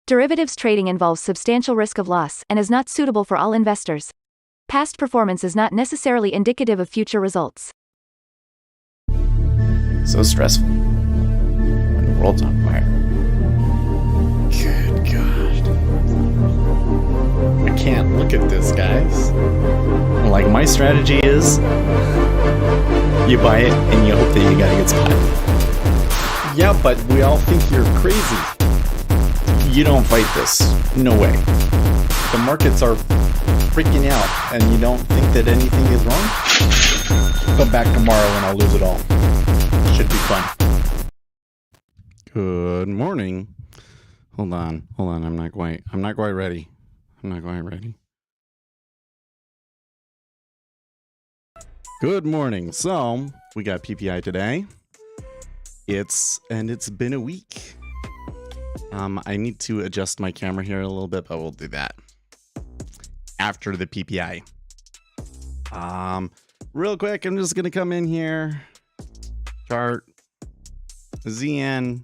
Derivatives trading involves substantial risk of loss and is not suitable for all investors. Past performance is not necessarily indicative of future results. So stressful. When the world's on fire. Good God. I can't look at this, guys. Like, my strategy is you buy it and you hope that you got a good spot. Yeah, but we all think you're crazy. You don't fight this. No way. The markets are freaking out and you don't think that anything is wrong? Come back tomorrow and I'll lose it all. Should be fun. Good morning. Hold on. I'm not quite ready. Good morning. So we got PPI today. It's been a week. I need to adjust my camera here a little bit, but we'll do that after the PPI. Real quick, I'm just gonna come in here. Chart. ZN.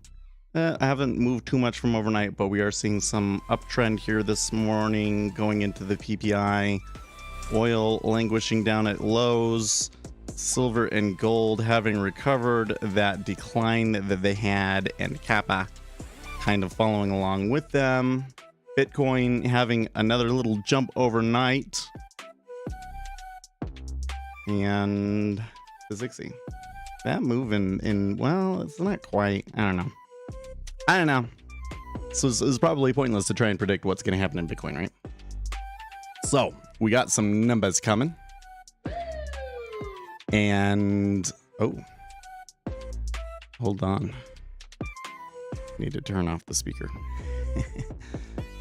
I haven't moved too much from overnight, but we are seeing some uptrend here this morning going into the PPI. Oil languishing down at lows. Silver and gold having recovered that decline that they had, and Kappa kind of following along with them. Bitcoin having another little jump overnight. And the Zixi. That move in well, it's not quite. I don't know. So it's probably pointless to try and predict what's going to happen in Bitcoin, right? So we got some numbers coming. And oh, hold on. Need to turn off the speaker.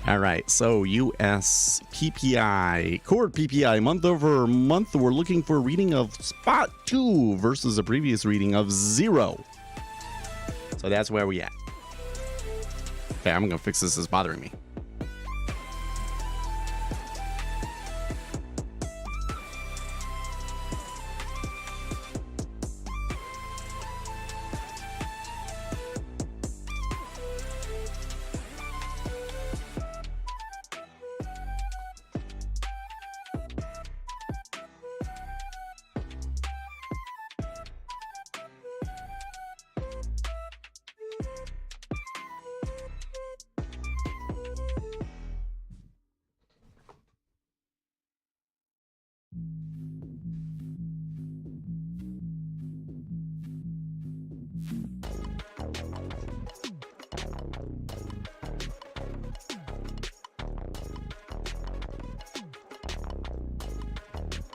All right, so US PPI, core PPI, month over month, we're looking for a reading of spot 2 versus a previous reading of 0. So that's where we at. Okay, I'm gonna fix this. It's bothering me.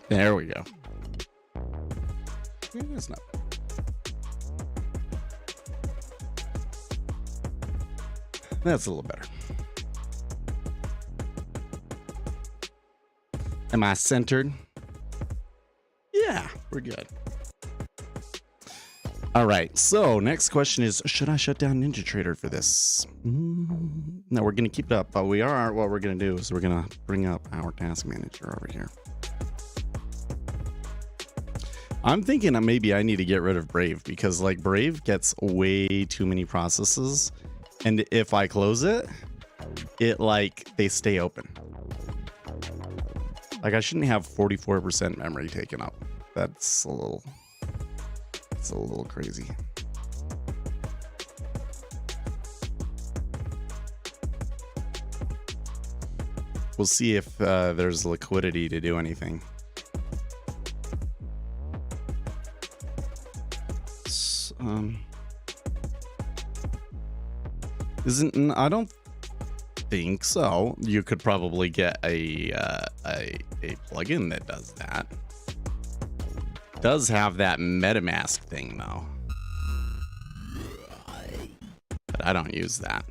There we go. Yeah, that's not bad. That's a little better. Am I centered? Yeah, we're good. All right, so next question is, should I shut down NinjaTrader for this? No, we're going to keep it up, but what we're going to do is we're going to bring up our task manager over here. I'm thinking that maybe I need to get rid of Brave, because like Brave gets way too many processes, and if I close it, like they stay open. Like I shouldn't have 44% memory taken up. That's a little crazy. We'll see if there's liquidity to do anything. I don't think so. You could probably get a plugin that does that. Does have that MetaMask thing though, but I don't use that.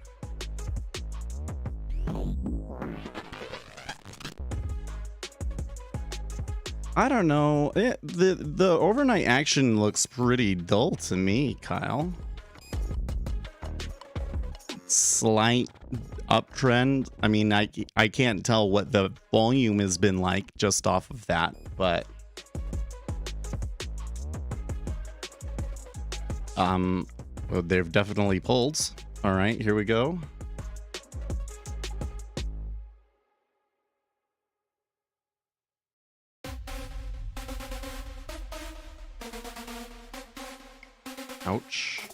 I don't know. The overnight action looks pretty dull to me, Kyle. Slight uptrend. I mean, I can't tell what the volume has been like just off of that, but well, they've definitely pulled. All right, here we go. Ouch.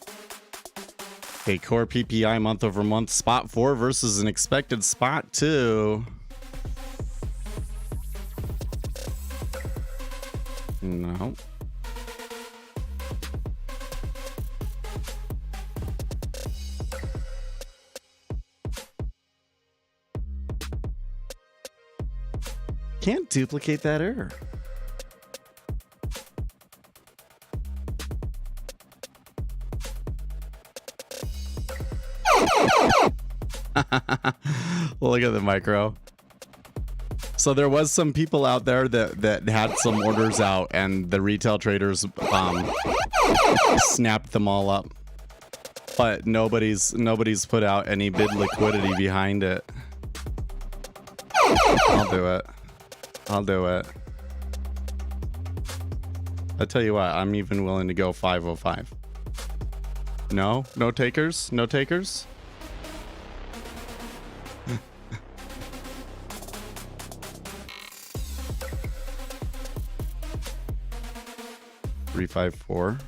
Okay, core PPI month over month, spot 4 versus an expected spot 2. No. Can't duplicate that error. Look at the micro. So there was some people out there that had some orders out, and the retail traders snapped them all up. But nobody's put out any bid liquidity behind it. I'll do it. I'll do it. I tell you what, I'm even willing to go 505. No? No takers? No takers? Three, 5, 4.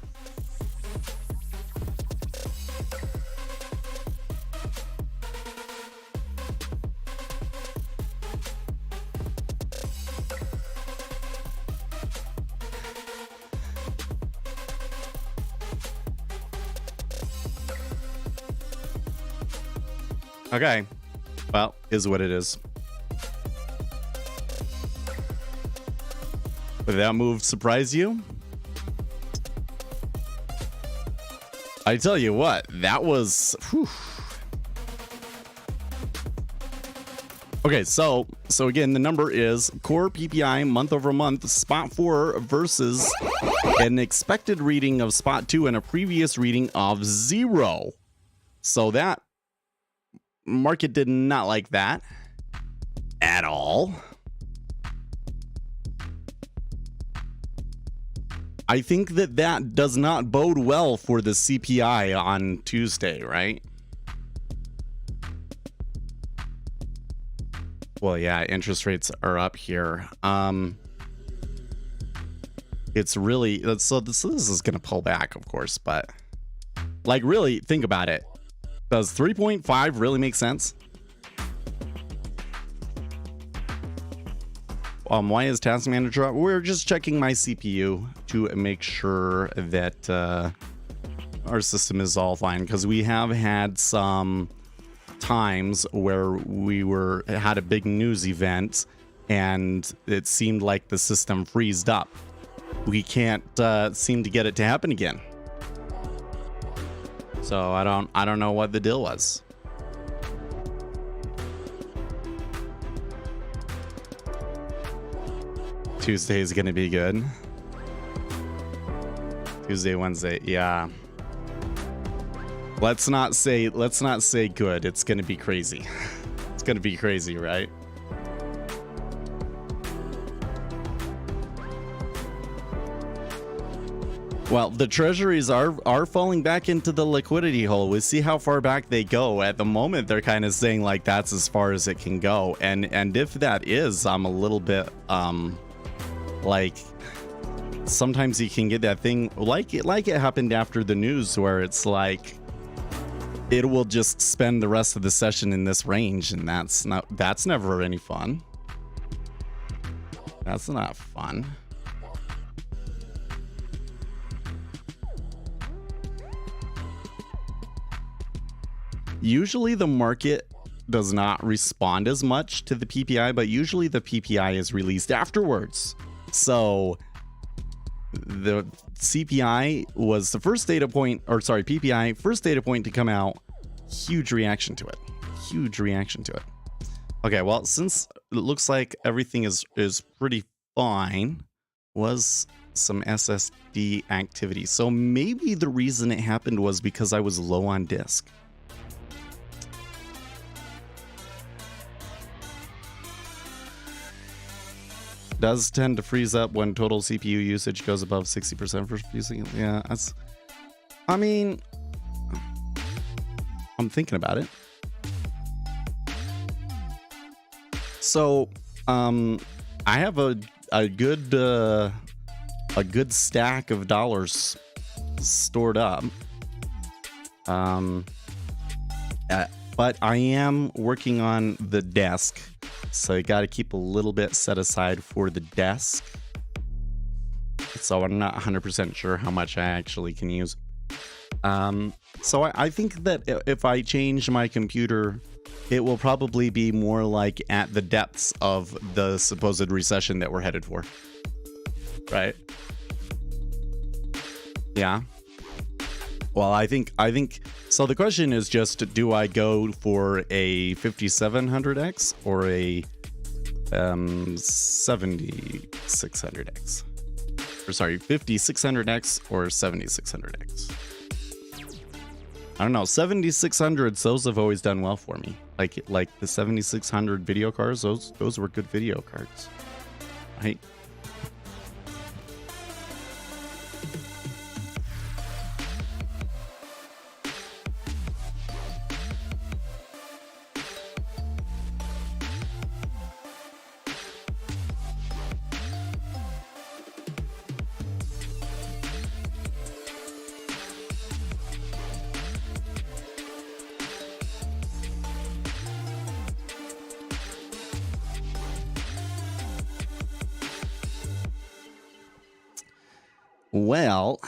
Okay. Well, is what it is. Did that move surprise you? I tell you what, that was... Whew. Okay, so again, the number is core PPI month over month, spot 4 versus an expected reading of spot 2 and a previous reading of 0. So that market did not like that at all. I think that does not bode well for the CPI on Tuesday, right? Well, yeah, interest rates are up here. It's really, so this is going to pull back, of course, but like really think about it. Does 3.5 really make sense? Why is Task Manager up? We're just checking my CPU to make sure that our system is all fine, because we have had some times where we had a big news event and it seemed like the system freezed up. We can't seem to get it to happen again. So I don't know what the deal was. Tuesday is gonna be good. Tuesday, Wednesday, yeah. Let's not say good. It's gonna be crazy. It's gonna be crazy, right? Well, the treasuries are falling back into the liquidity hole. We see how far back they go. At the moment, they're kind of saying like that's as far as it can go. And if that is, I'm a little bit like sometimes you can get that thing like it happened after the news where it's like it will just spend the rest of the session in this range, and that's never any fun. That's not fun. Usually the market does not respond as much to the PPI, but usually the PPI is released afterwards. So the CPI was the first data point, or sorry, PPI, first data point to come out. Huge reaction to it. Huge reaction to it. Okay, well, since it looks like everything is pretty fine, was some SSD activity. So maybe the reason it happened was because I was low on disk. Does tend to freeze up when total CPU usage goes above 60% for using it. Yeah, I mean, I'm thinking about it. So, I have a good stack of dollars stored up. But I am working on the desk, so I got to keep a little bit set aside for the desk. So I'm not 100% sure how much I actually can use. So I think that if I change my computer, it will probably be more like at the depths of the supposed recession that we're headed for. Right? Yeah. Well, I think so. The question is just, do I go for a 5700X or a 7600X? Or sorry, 5600X or 7600X? I don't know. 7600s, those have always done well for me. Like the 7600 video cards, those were good video cards. Right? Well,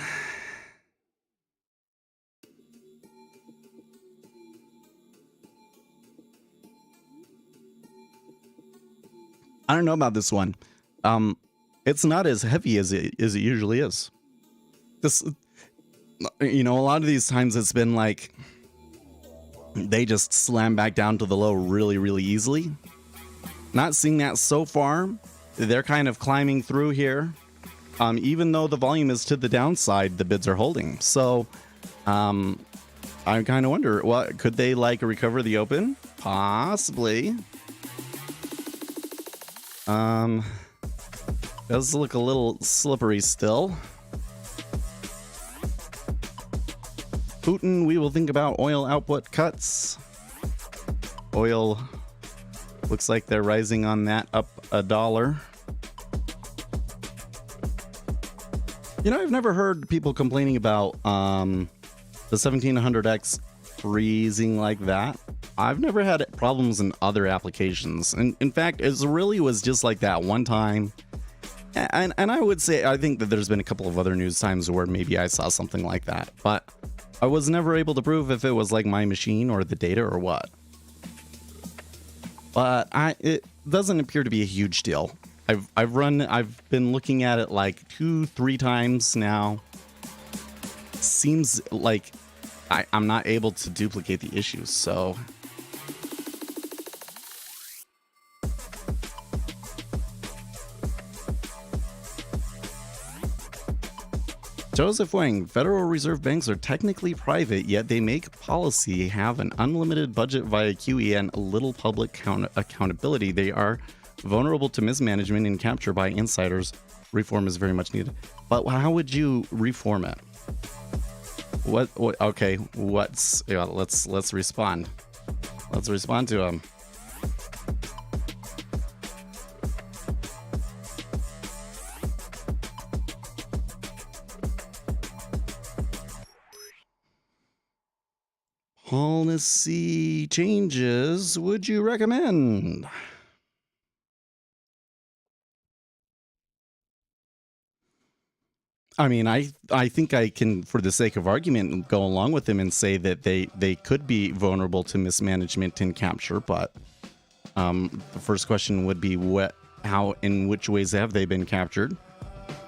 I don't know about this one. It's not as heavy as it usually is. This, a lot of these times it's been like they just slam back down to the low really, really easily. Not seeing that so far. They're kind of climbing through here. Even though the volume is to the downside, the bids are holding. So, I kind of wonder, what could they recover the open? Possibly. Does look a little slippery still. Putin, we will think about oil output cuts. Oil looks like they're rising on that, up $1. I've never heard people complaining about the 1700X freezing like that. I've never had problems in other applications. And in fact, it really was just like that one time. And I would say, I think that there's been a couple of other news times where maybe I saw something like that. But I was never able to prove if it was like my machine or the data or what. But it doesn't appear to be a huge deal. I've been looking at it like 2-3 times now. Seems like I'm not able to duplicate the issues, so. Joseph Wang, Federal Reserve banks are technically private, yet they make policy, have an unlimited budget via QE and little public accountability. They are vulnerable to mismanagement and capture by insiders. Reform is very much needed. But how would you reform it? What okay, let's respond. Let's respond to him. Policy changes would you recommend? I mean, I think I can, for the sake of argument, go along with them and say that they could be vulnerable to mismanagement and capture, but the first question would be in which ways have they been captured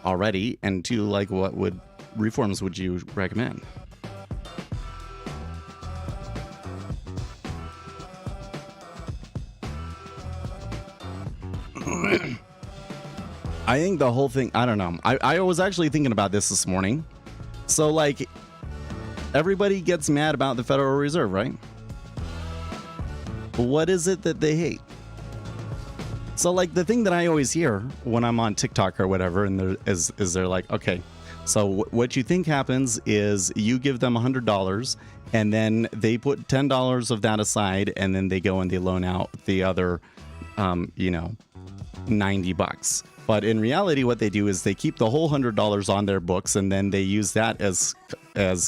already, and two, what reforms would you recommend? I think the whole thing, I don't know. I was actually thinking about this morning. So, everybody gets mad about the Federal Reserve, right? What is it that they hate? So, the thing that I always hear when I'm on TikTok or whatever, and they're like, okay, so what you think happens is you give them $100, and then they put $10 of that aside, and then they go and they loan out the other $90. But in reality, what they do is they keep the whole $100 on their books, and then they use that as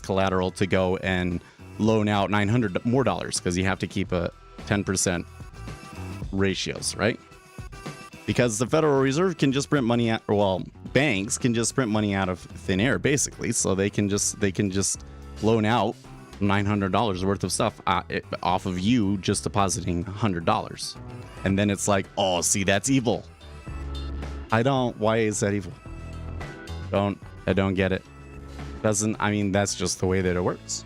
collateral to go and loan out $900 more because you have to keep a 10% ratios, right? Because the Federal Reserve can just print money out, well, banks can just print money out of thin air, basically. So they can just loan out $900 worth of stuff off of you just depositing $100, and then it's like, oh, see, that's evil. Why is that evil? I don't get it. That's just the way that it works.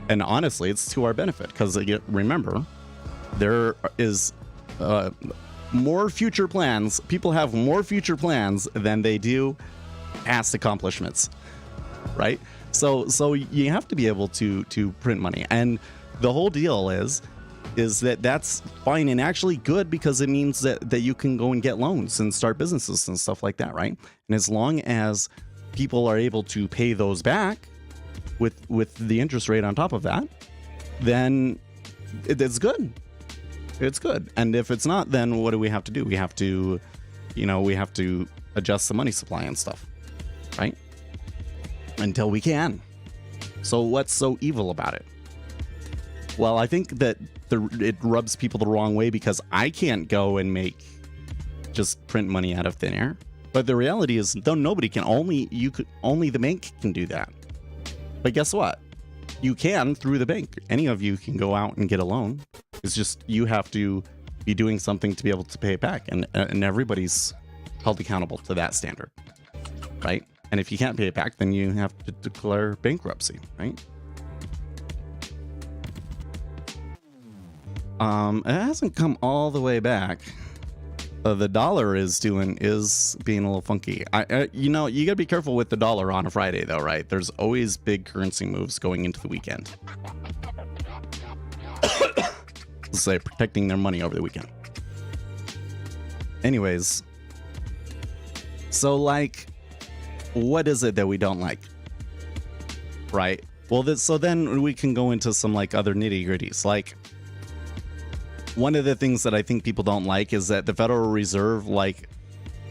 And honestly, it's to our benefit because remember, there is more future plans. People have more future plans than they do past accomplishments, right? So you have to be able to print money, and the whole deal is that's fine and actually good because it means that you can go and get loans and start businesses and stuff like that, right? And as long as people are able to pay those back with the interest rate on top of that, then it's good. It's good. And if it's not, then what do we have to do? We have to adjust the money supply and stuff, right? Until we can. So what's so evil about it? Well, I think that it rubs people the wrong way because I can't go and just print money out of thin air. But the reality is, though, nobody can. Only the bank can do that. But guess what? You can through the bank. Any of you can go out and get a loan. It's just you have to be doing something to be able to pay it back, and everybody's held accountable to that standard, right? And if you can't pay it back, then you have to declare bankruptcy, right? It hasn't come all the way back. The dollar is being a little funky. You gotta be careful with the dollar on a Friday, though, right? There's always big currency moves going into the weekend. Let's say protecting their money over the weekend. Anyways, so what is it that we don't like, right? Well, so then we can go into some other nitty gritties. One of the things that I think people don't like is that the Federal Reserve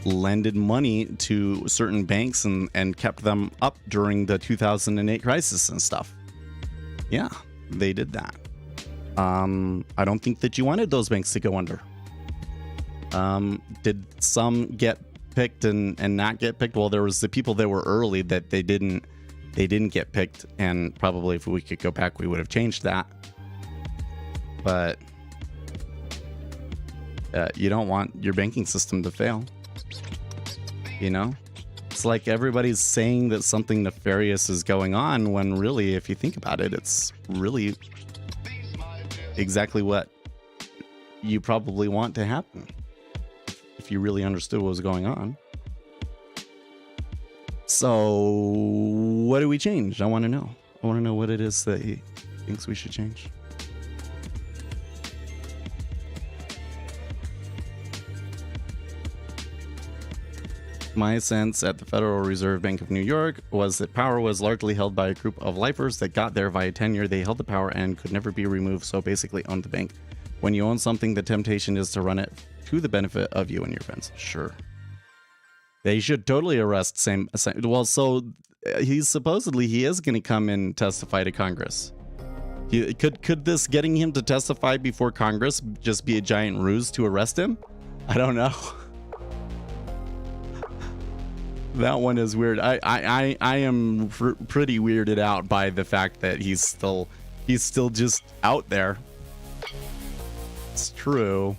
lended money to certain banks and kept them up during the 2008 crisis and stuff. Yeah, they did that. I don't think that you wanted those banks to go under. Did some get picked and not get picked? Well, there was the people that were early that they didn't get picked, and probably if we could go back, we would have changed that. But you don't want your banking system to fail. It's like everybody's saying that something nefarious is going on when really, if you think about it, it's really exactly what you probably want to happen if you really understood what was going on. So what do we change? I want to know. I want to know what it is that he thinks we should change. My sense at the Federal Reserve Bank of New York was that power was largely held by a group of lifers that got there via tenure. They held the power and could never be removed, so basically owned the bank. When you own something, the temptation is to run it to the benefit of you and your friends. Sure. They should totally arrest same. Well, so he is going to come and testify to Congress. Could this getting him to testify before Congress just be a giant ruse to arrest him? I don't know. That one is weird. I am pretty weirded out by the fact that he's still just out there. It's true.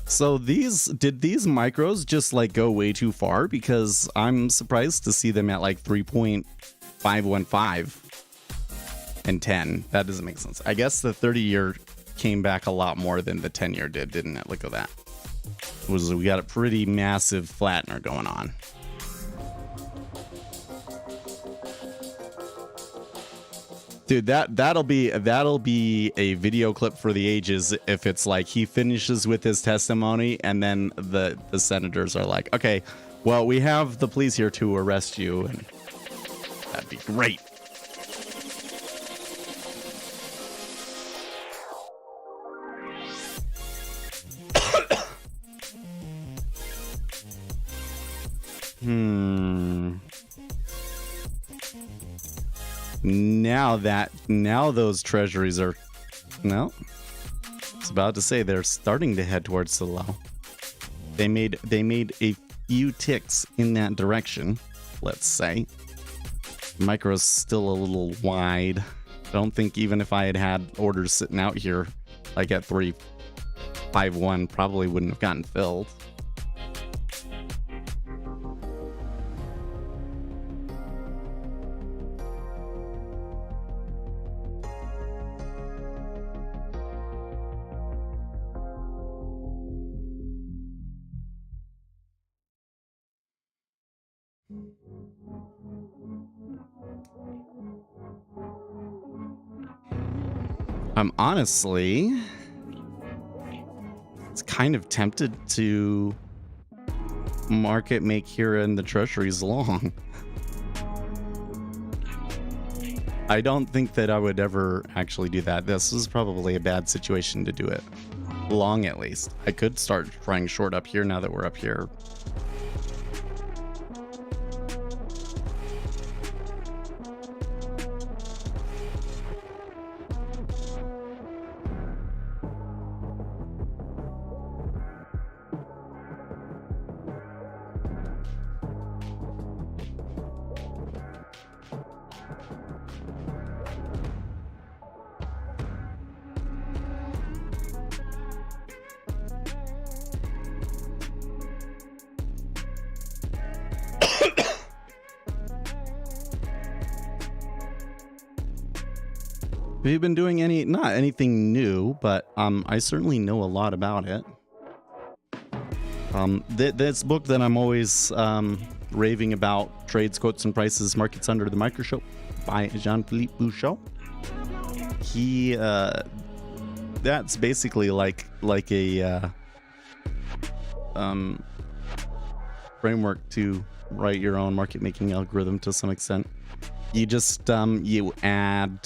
So did these micros just go way too far? Because I'm surprised to see them at 3.515 and 10. That doesn't make sense. I guess the 30-year came back a lot more than the 10-year did, didn't it? Look at that. We got a pretty massive flattener going on. Dude, that'll be a video clip for the ages if it's he finishes with his testimony and then the senators are like, okay, well, we have the police here to arrest you, and that'd be great. Now those treasuries are, no, I was about to say they're starting to head towards the low. They made a few ticks in that direction, let's say. Micro's still a little wide. I don't think even if I had orders sitting out here, like at 351, probably wouldn't have gotten filled. I'm honestly, it's kind of tempted to market make here in the treasuries long. I don't think that I would ever actually do that. This is probably a bad situation to do it. Long, at least. I could start trying short up here now that we're up here. Have you been doing not anything new, but I certainly know a lot about it. This book that I'm always raving about, Trades, Quotes, and Prices, Markets Under the Microscope by Jean-Philippe Bouchot. He, that's basically like a framework to write your own market making algorithm to some extent. You just, you add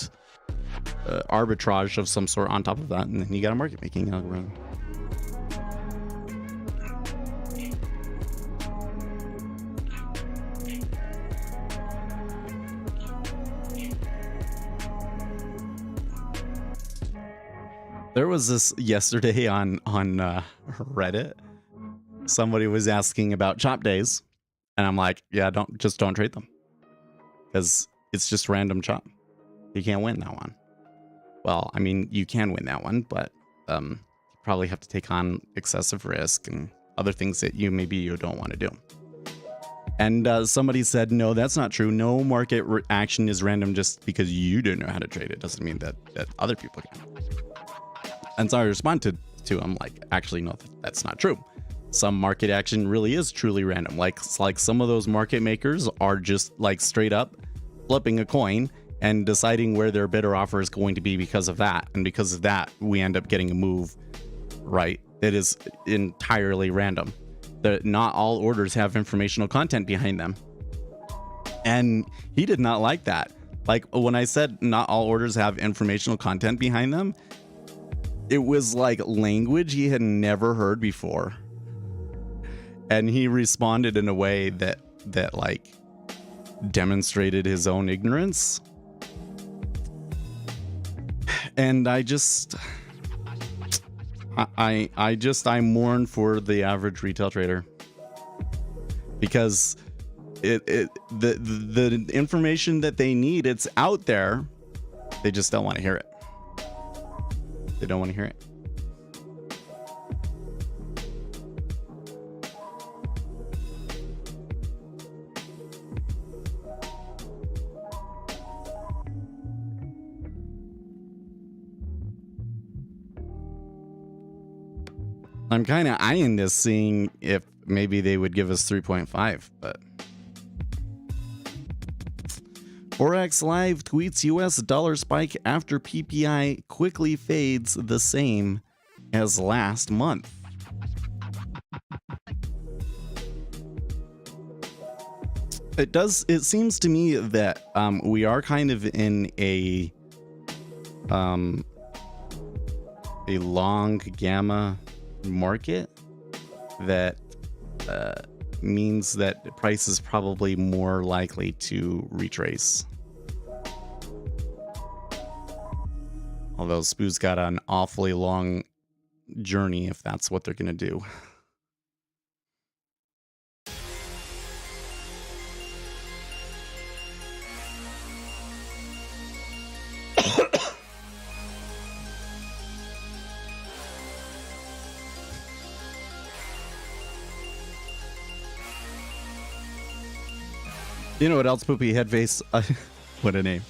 arbitrage of some sort on top of that, and then you got a market making algorithm. There was this yesterday on Reddit. Somebody was asking about chop days, and I'm like, yeah, don't trade them, because it's just random chop. You can't win that one. Well, I mean, you can win that one, but you probably have to take on excessive risk and other things that you don't want to do. And somebody said, no, that's not true. No market action is random. Just because you don't know how to trade it doesn't mean that other people can. And so I responded to him like, actually, no, that's not true. Some market action really is truly random. Like some of those market makers are just like straight up flipping a coin and deciding where their bidder offer is going to be because of that. And because of that, we end up getting a move, right? It is entirely random. Not all orders have informational content behind them. And he did not like that. Like when I said not all orders have informational content behind them, it was like language he had never heard before. And he responded in a way that like demonstrated his own ignorance. And I mourn for the average retail trader, because the information that they need, it's out there. They just don't want to hear it. They don't want to hear it. I'm kind of eyeing this, seeing if maybe they would give us 3.5, but Forex Live tweets US dollar spike after PPI quickly fades the same as last month. It seems to me that we are kind of in a long gamma market that means that price is probably more likely to retrace. Although Spoo's got an awfully long journey if that's what they're going to do. You know what else, Poopy Headface? What a name.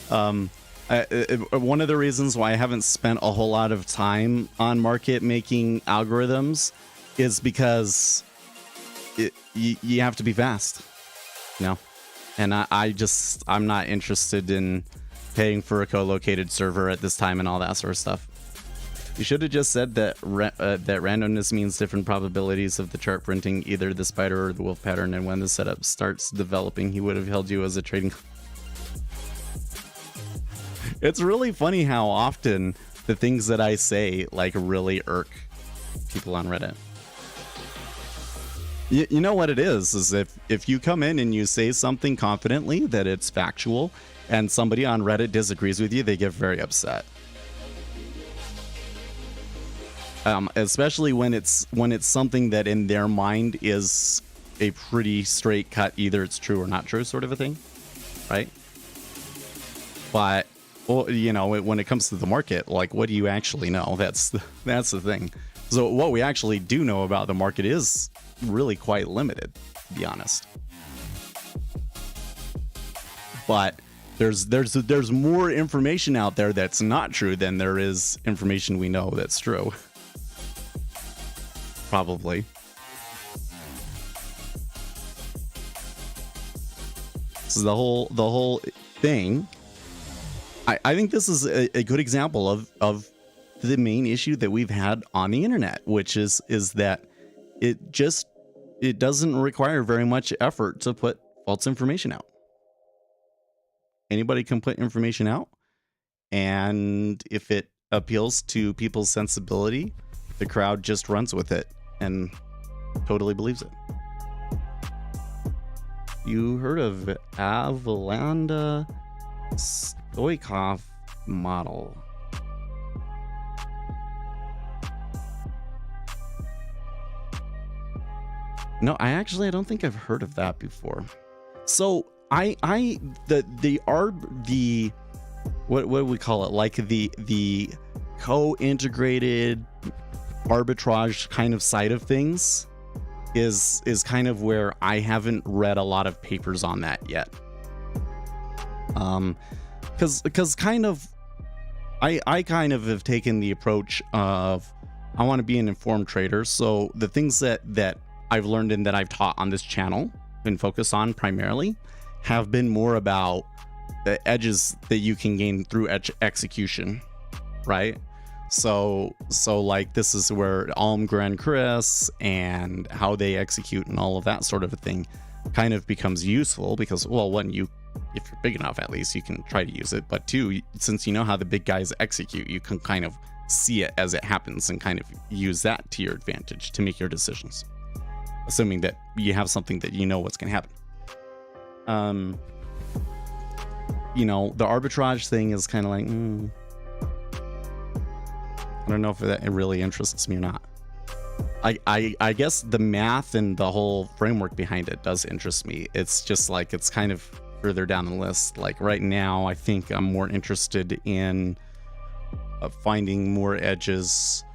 One of the reasons why I haven't spent a whole lot of time on market making algorithms is because you have to be fast, you know? And I'm not interested in paying for a co-located server at this time and all that sort of stuff. You should have just said that that randomness means different probabilities of the chart printing either the spider or the wolf pattern, and when the setup starts developing, he would have held you as a trading. It's really funny how often the things that I say like really irk people on Reddit. You know what it is if you come in and you say something confidently that it's factual and somebody on Reddit disagrees with you, they get very upset. Especially when it's something that in their mind is a pretty straight cut, either it's true or not true sort of a thing, right? But well, you know, when it comes to the market, like, what do you actually know? That's the thing. So what we actually do know about the market is really quite limited, to be honest. But there's more information out there that's not true than there is information we know that's true. Probably. So the whole thing. I think this is a good example of the main issue that we've had on the internet, which is that it doesn't require very much effort to put false information out. Anybody can put information out, and if it appeals to people's sensibility, the crowd just runs with it and totally believes it. You heard of Avalanda Stoikov model? No, I don't think I've heard of that before. So what do we call it? Like the co-integrated arbitrage kind of side of things is kind of where I haven't read a lot of papers on that yet. Because kind of I kind of have taken the approach of I want to be an informed trader. So the things that I've learned and that I've taught on this channel and focus on primarily have been more about the edges that you can gain through execution, right? So like this is where Almgren Chris and how they execute and all of that sort of a thing kind of becomes useful because, well, one, if you're big enough, at least you can try to use it. But two, since you know how the big guys execute, you can kind of see it as it happens and kind of use that to your advantage to make your decisions, assuming that you have something that you know what's going to happen. You know, the arbitrage thing is kind of like, I don't know if that really interests me or not. I guess the math and the whole framework behind it does interest me. It's just like, it's kind of further down the list. Like right now, I think I'm more interested in finding more edges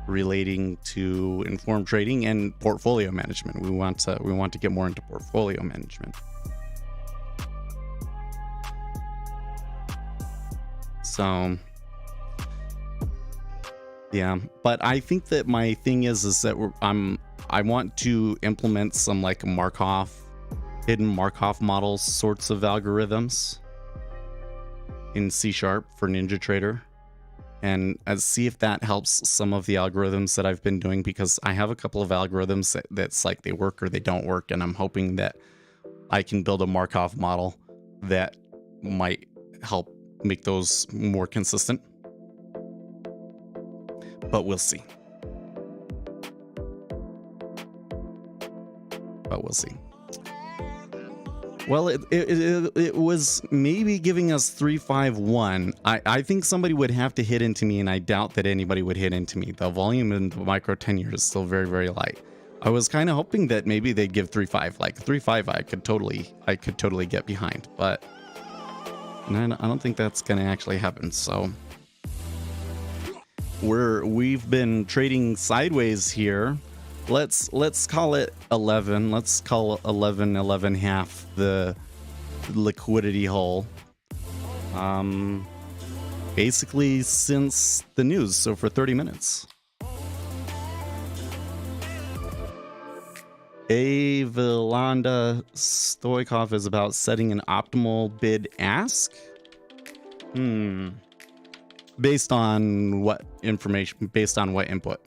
relating to informed trading and portfolio management. We want to get more into portfolio management. So yeah, but I think that my thing is that I want to implement some like hidden Markov models sorts of algorithms in C# for NinjaTrader, and see if that helps some of the algorithms that I've been doing, because I have a couple of algorithms that's like they work or they don't work, and I'm hoping that I can build a Markov model that might help make those more consistent. But we'll see. but we'll see. Well, it was maybe giving us 351. I think somebody would have to hit into me, and I doubt that anybody would hit into me. The volume in the micro 10 years is still very, very light. I was kind of hoping that maybe they'd give 3.5. Like 3.5, I could totally get behind, but I don't think that's gonna actually happen. So we've been trading sideways here. Let's call it 11. Let's call 11 half the liquidity hole. Basically since the news, so for 30 minutes. A Vilanda Stoikov is about setting an optimal bid ask. Based on what information? Based on what input?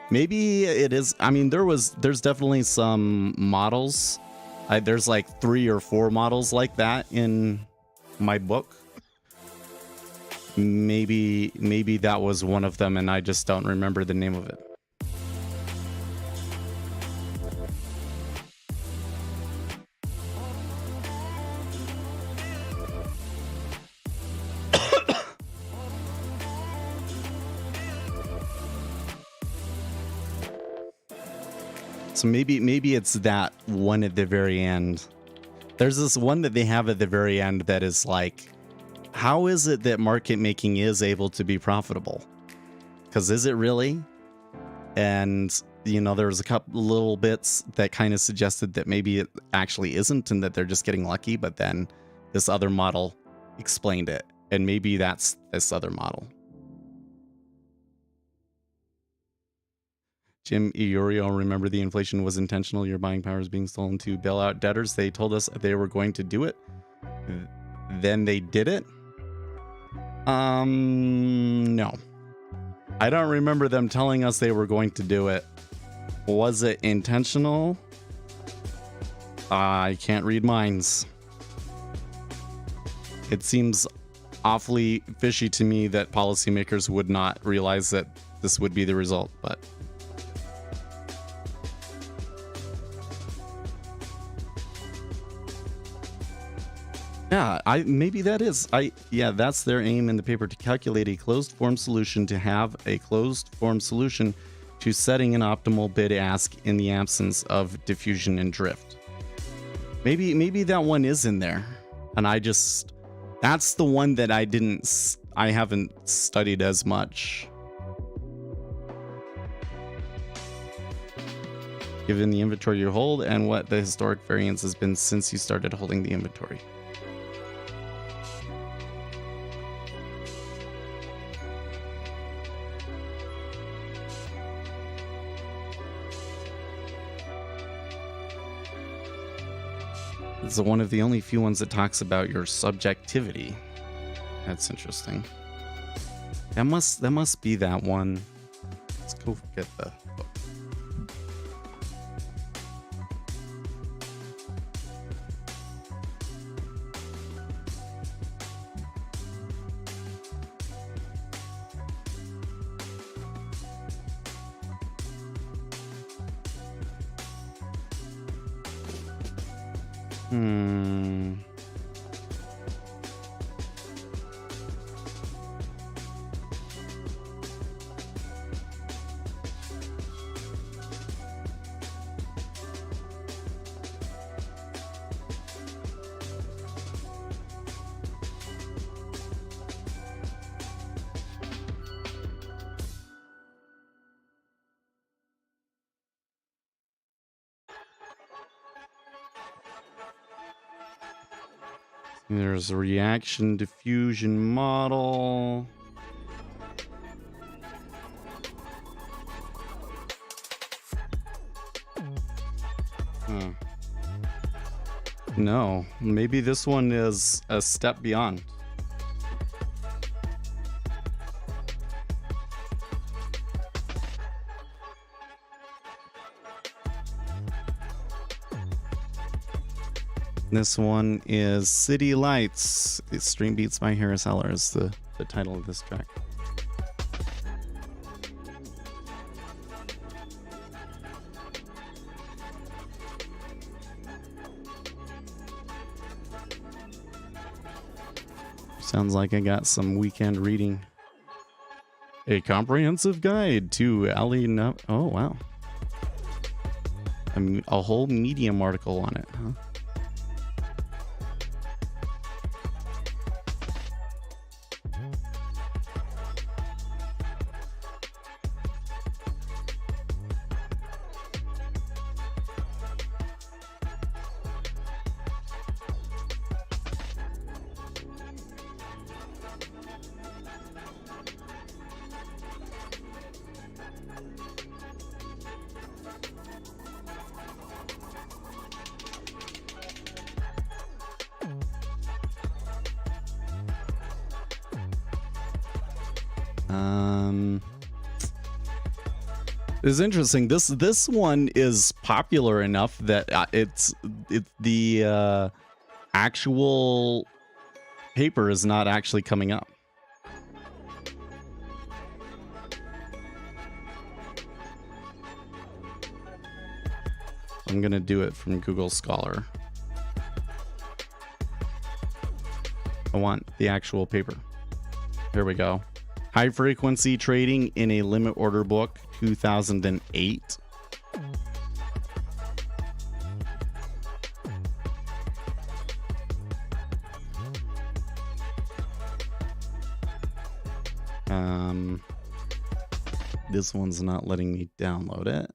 Maybe it is. I mean, there's definitely some models. There's like 3 or 4 models like that in my book. Maybe that was one of them, and I just don't remember the name of it. So maybe it's that one at the very end. There's this one that they have at the very end that is like, how is it that market making is able to be profitable? Because is it really? And you know, there was a couple little bits that kind of suggested that maybe it actually isn't, and that they're just getting lucky. But then this other model explained it, and maybe that's this other model. Jim Iorio, remember the inflation was intentional. Your buying power is being stolen to bail out debtors. They told us they were going to do it. Then they did it. No. I don't remember them telling us they were going to do it. Was it intentional? I can't read minds. It seems awfully fishy to me that policymakers would not realize that this would be the result, but yeah, maybe that is. That's their aim in the paper, to calculate a closed form solution, to have a closed form solution to setting an optimal bid ask in the absence of diffusion and drift. Maybe that one is in there, and that's the one that I haven't studied as much. Given the inventory you hold and what the historic variance has been since you started holding the inventory. It's one of the only few ones that talks about your subjectivity. That's interesting. That must be that one. Let's go get the book. There's a reaction diffusion model. No, maybe this one is a step beyond. This one is City Lights. Stream Beats by Harris Heller is the title of this track. Sounds like I got some weekend reading. A comprehensive guide to Ali. Oh, wow. A whole Medium article on it, huh? It's interesting. This one is popular enough that it's the actual paper is not actually coming up. I'm gonna do it from Google Scholar. I want the actual paper. Here we go. High frequency trading in a limit order book, 2008. This one's not letting me download it.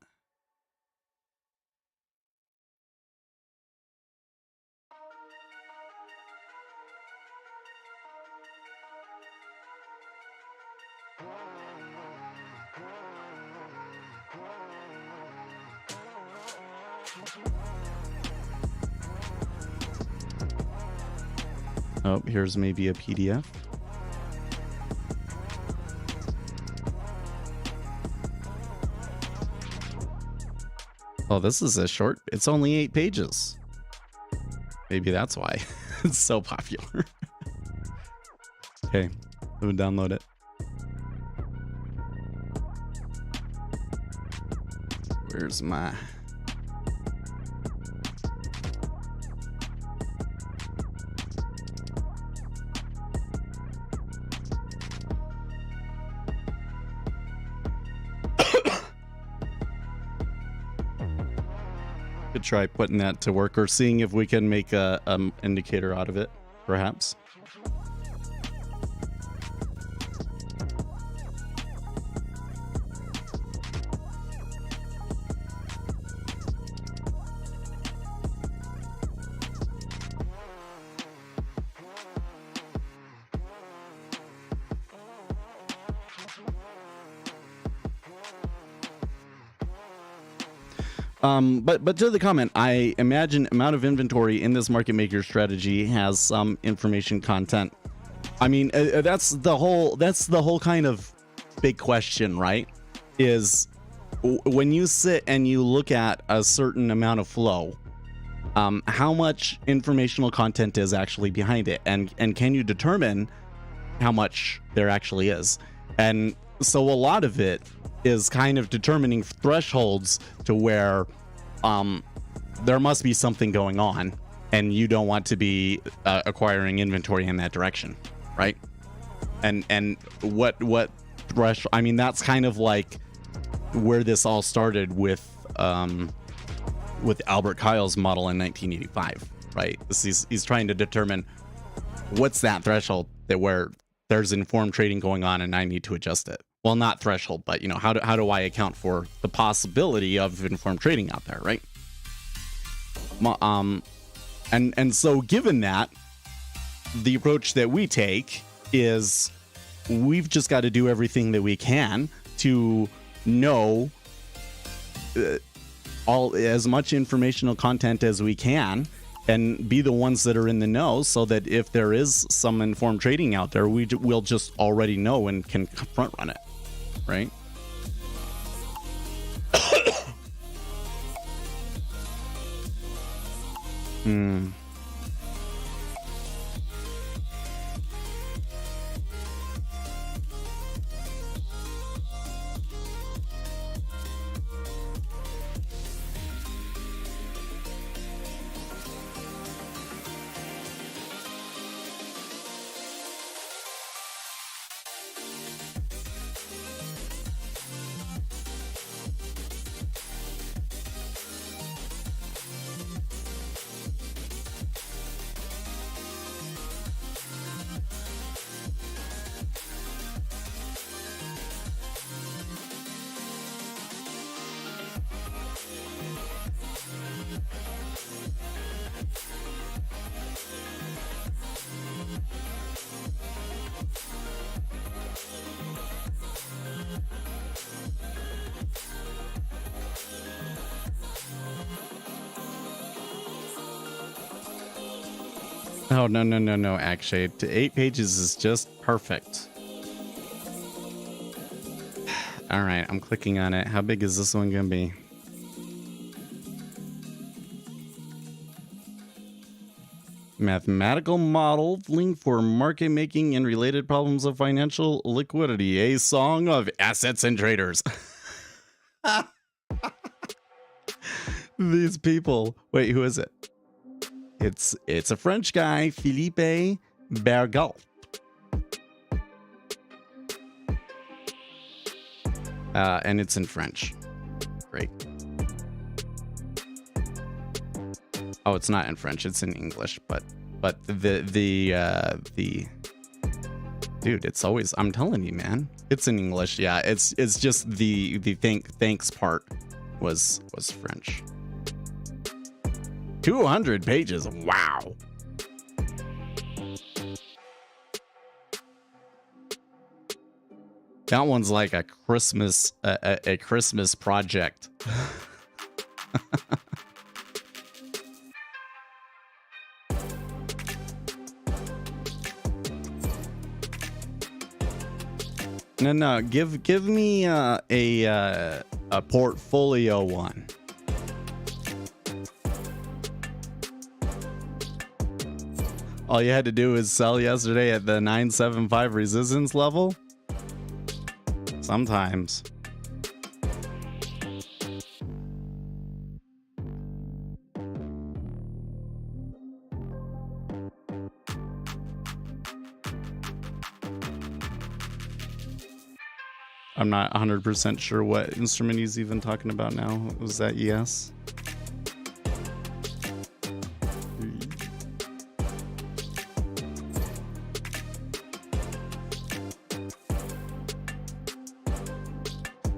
Oh, here's maybe a PDF. Oh, this is a short. It's only 8 pages. Maybe that's why it's so popular. Okay, let me download it. Where's my... Could try putting that to work or seeing if we can make a indicator out of it, perhaps. But to the comment, I imagine amount of inventory in this market maker strategy has some information content. I mean, that's the whole kind of big question, right? Is when you sit and you look at a certain amount of flow, how much informational content is actually behind it, and can you determine how much there actually is? And so a lot of it is kind of determining thresholds to where there must be something going on, and you don't want to be acquiring inventory in that direction, right? And what threshold? I mean, that's kind of like where this all started with Albert Kyle's model in 1985, right? He's trying to determine what's that threshold that where there's informed trading going on and I need to adjust it. Well, not threshold, but you know, how do I account for the possibility of informed trading out there, right? And so given that, the approach that we take is we've just got to do everything that we can to know all as much informational content as we can and be the ones that are in the know, so that if there is some informed trading out there, we'll just already know and can front run it, right? Oh, no, no, no, no, actually. 8 pages is just perfect. All right, I'm clicking on it. How big is this one going to be? Mathematical modeling for market making and related problems of financial liquidity. A song of assets and traders. These people. Wait, who is it? It's a French guy, Philippe Bergault. And it's in French. Great. Oh, it's not in French. It's in English. But the dude, it's always. I'm telling you, man. It's in English. Yeah, it's just the thanks part was French. 200 pages. Wow. That one's like a Christmas a Christmas project. No, give me a portfolio one. All you had to do is sell yesterday at the 975 resistance level. Sometimes. I'm not 100% sure what instrument he's even talking about now. Was that yes?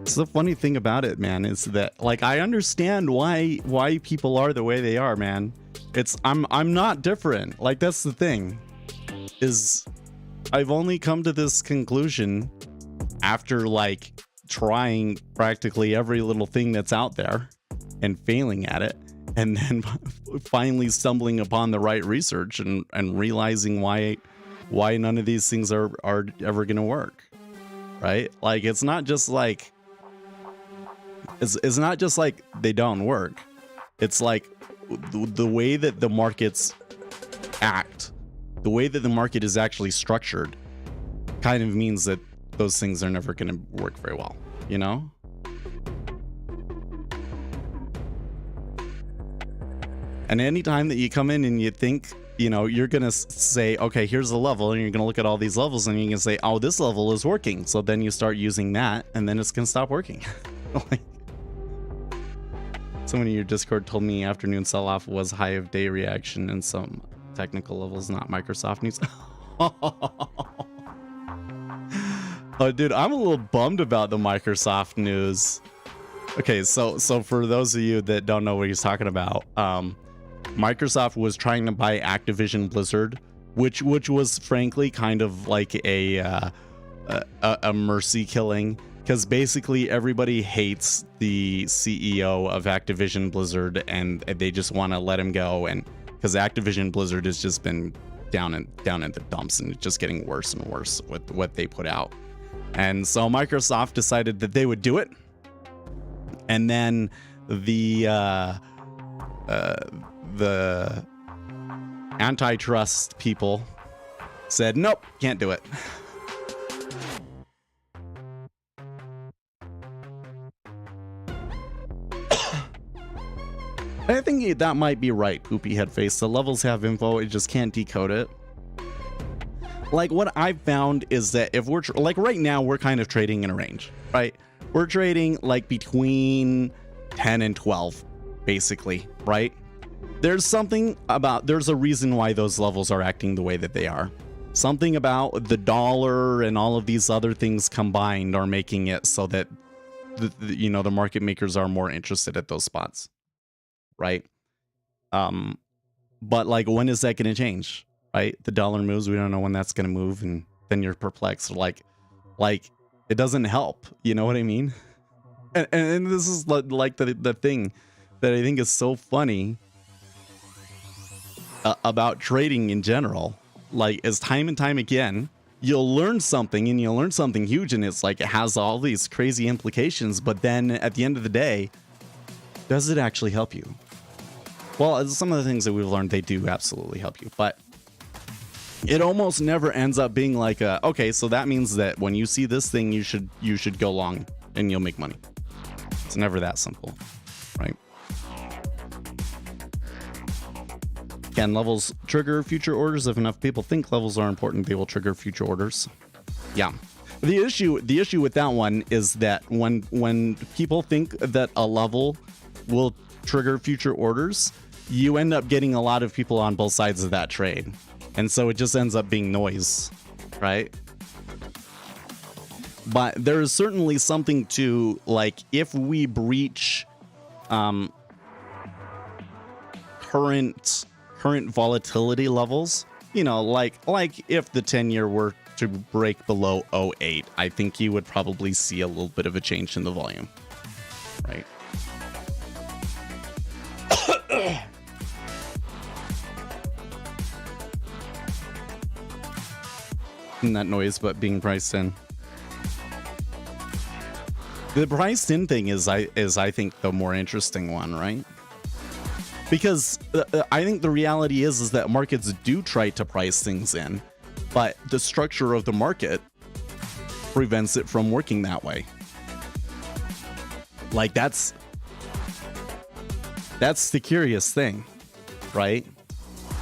So the funny thing about it, man, is that like I understand why people are the way they are, man. I'm not different. Like that's the thing. Is I've only come to this conclusion after like trying practically every little thing that's out there and failing at it, and then finally stumbling upon the right research and realizing why none of these things are ever gonna work. Right? Like it's not just like it's not just like they don't work. It's like the way that the markets act, the way that the market is actually structured kind of means that those things are never going to work very well, you know? And anytime that you come in and you think, you know, you're going to say, okay, here's the level, and you're going to look at all these levels and you're going to say, oh, this level is working. So then you start using that and then it's going to stop working. Like, someone in your Discord told me afternoon sell-off was high of day reaction and some technical levels, not Microsoft news. Oh, dude, I'm a little bummed about the Microsoft news. Okay, so for those of you that don't know what he's talking about, Microsoft was trying to buy Activision Blizzard, which was frankly kind of like a mercy killing. Because basically everybody hates the CEO of Activision Blizzard and they just want to let him go. And because Activision Blizzard has just been down in the dumps and it's just getting worse and worse with what they put out. And so Microsoft decided that they would do it. And then the antitrust people said, nope, can't do it. I think that might be right, Poopy Headface. The levels have info, it just can't decode it. Like what I've found is that if we're like right now, we're kind of trading in a range, right? We're trading like between 10 and 12, basically, right? There's a reason why those levels are acting the way that they are. Something about the dollar and all of these other things combined are making it so that the market makers are more interested at those spots. Right. But like, when is that going to change? Right. The dollar moves. We don't know when that's going to move. And then you're perplexed. Like it doesn't help. You know what I mean? And this is like the thing that I think is so funny about trading in general. Like, as time and time again, you'll learn something, and you'll learn something huge, and it's like it has all these crazy implications, but then at the end of the day, does it actually help you? Well, some of the things that we've learned, they do absolutely help you, but it almost never ends up being like okay, so that means that when you see this thing, you should go long and you'll make money. It's never that simple, right? Can levels trigger future orders? If enough people think levels are important, they will trigger future orders. Yeah. The issue with that one is that when people think that a level will trigger future orders, you end up getting a lot of people on both sides of that trade. And so it just ends up being noise, right? But there is certainly something to, like, if we breach current volatility levels, you know, like if the 10-year were to break below 0.8, I think you would probably see a little bit of a change in the volume, right? Not noise, but being priced in. The priced in thing is I think the more interesting one, right? Because I think the reality is that markets do try to price things in, but the structure of the market prevents it from working that way. Like, that's the curious thing, right?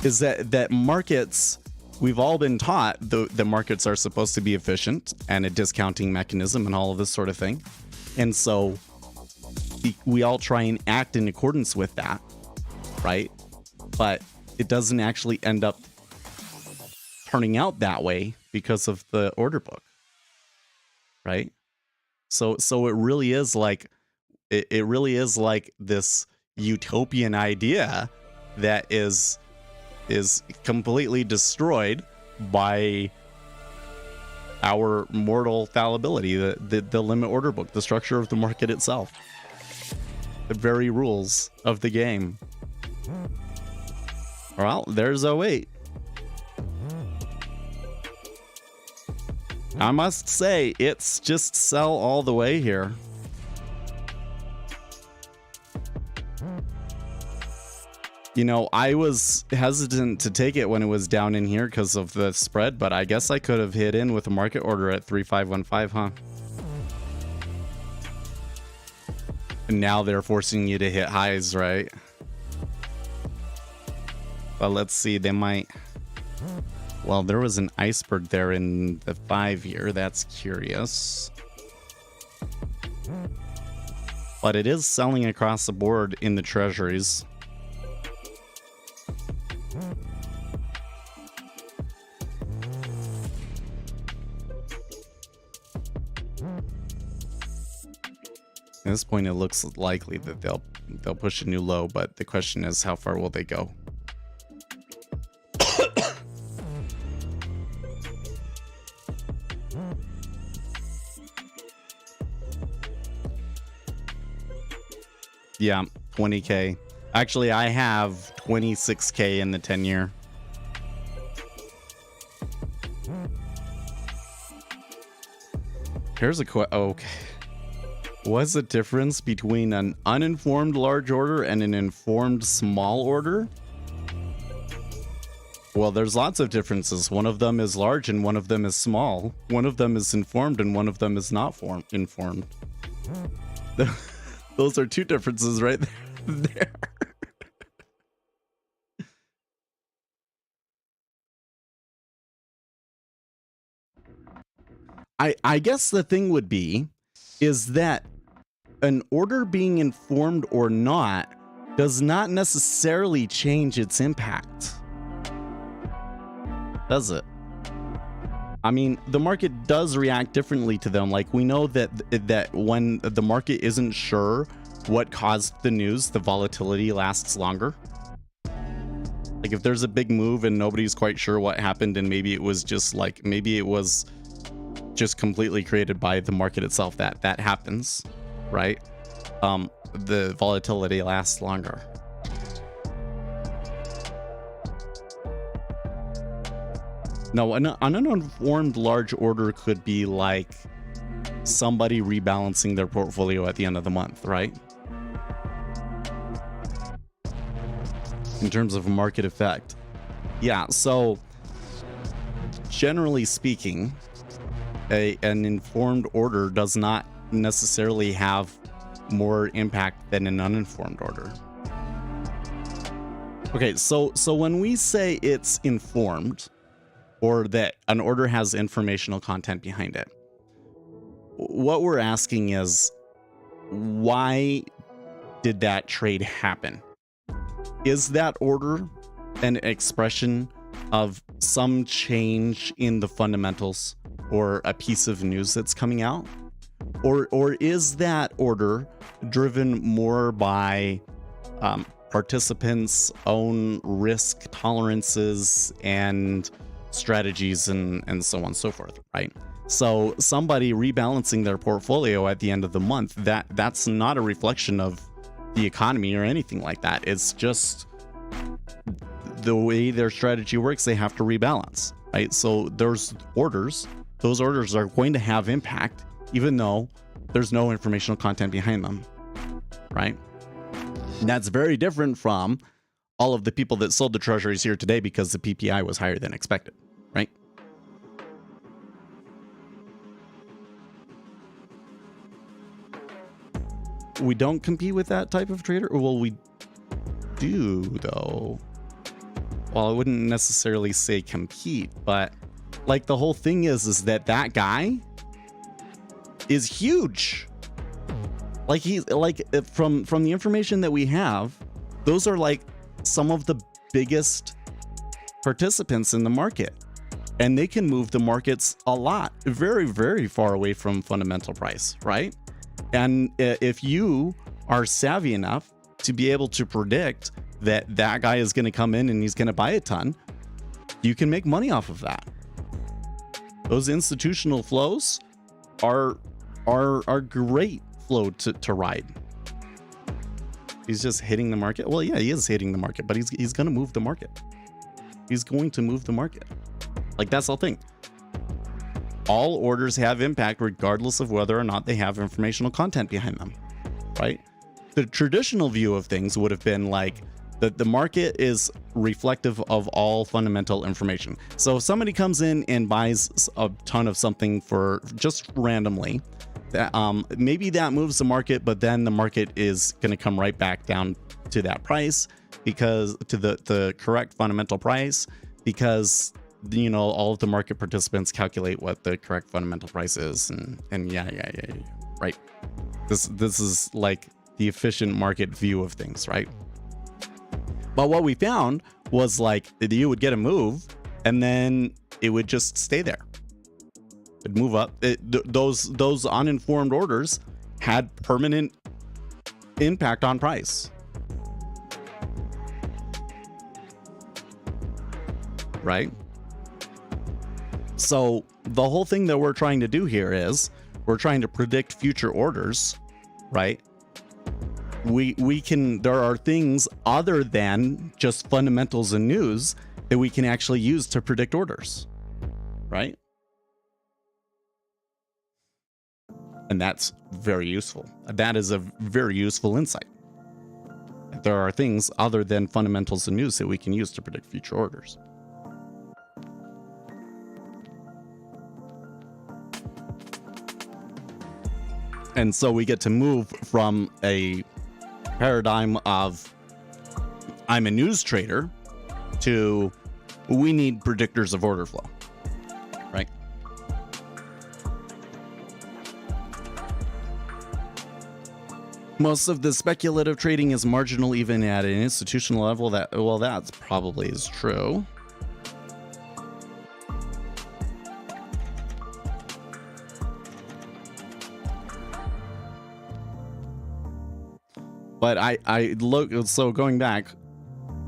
Is that markets, we've all been taught the markets are supposed to be efficient and a discounting mechanism and all of this sort of thing. And so we all try and act in accordance with that, right? But it doesn't actually end up turning out that way because of the order book, right? So it really is like this utopian idea that is completely destroyed by our mortal fallibility, the limit order book, the structure of the market itself, the very rules of the game. Well, there's 0.8. I must say, it's just sell all the way here. You know, I was hesitant to take it when it was down in here because of the spread, but I guess I could have hit in with a market order at 3515, huh? And now they're forcing you to hit highs, right? But let's see, they might... Well, there was an iceberg there in the 5-year. That's curious. But it is selling across the board in the treasuries. At this point, it looks likely that they'll push a new low, but the question is, how far will they go? Yeah, 20K. Actually, I have 26K in the 10-year. Here's a okay. What's the difference between an uninformed large order and an informed small order? Well, there's lots of differences. One of them is large and one of them is small. One of them is informed and one of them is not informed. Those are two differences right there. I guess the thing would be is that an order being informed or not does not necessarily change its impact. Does it? I mean, the market does react differently to them. Like, we know that when the market isn't sure what caused the news, the volatility lasts longer. Like, if there's a big move and nobody's quite sure what happened, and maybe it was just completely created by the market itself, that happens, right? The volatility lasts longer. No, an uninformed large order could be like somebody rebalancing their portfolio at the end of the month, right? In terms of market effect. Yeah, so generally speaking, an informed order does not necessarily have more impact than an uninformed order. Okay, so when we say it's informed, or that an order has informational content behind it, what we're asking is, why did that trade happen? Is that order an expression of some change in the fundamentals or a piece of news that's coming out? Or is that order driven more by participants' own risk tolerances and strategies and so on and so forth, right? So somebody rebalancing their portfolio at the end of the month, that's not a reflection of the economy or anything like that. It's just the way their strategy works. They have to rebalance, right? So those orders are going to have impact even though there's no informational content behind them, right? And that's very different from all of the people that sold the treasuries here today because the PPI was higher than expected, right? We don't compete with that type of trader? Well, we do, though. Well, I wouldn't necessarily say compete, but like the whole thing is that guy is huge. Like from the information that we have, those are like some of the biggest participants in the market, and they can move the markets a lot, very, very far away from fundamental price, right? And if you are savvy enough to be able to predict that guy is going to come in and he's going to buy a ton, you can make money off of that. Those institutional flows are great flow to ride. He's just hitting the market. Well, yeah, he is hitting the market, but he's going to move the market. He's going to move the market. Like, that's the thing. All orders have impact regardless of whether or not they have informational content behind them, right? The traditional view of things would have been like that the market is reflective of all fundamental information. So if somebody comes in and buys a ton of something for just randomly, that maybe that moves the market, but then the market is going to come right back down to that price, because to the correct fundamental price, because you know all of the market participants calculate what the correct fundamental price is, and yeah, right. This is like the efficient market view of things, right? But what we found was like you would get a move and then it would just stay there. It'd move up. Those uninformed orders had permanent impact on price, right? So the whole thing that we're trying to do here is we're trying to predict future orders, right? There are things other than just fundamentals and news that we can actually use to predict orders, right? And that's very useful. That is a very useful insight. There are things other than fundamentals and news that we can use to predict future orders. And so we get to move from a paradigm of I'm a news trader to we need predictors of order flow, right? Most of the speculative trading is marginal even at an institutional level. That's probably is true. But I look, so going back,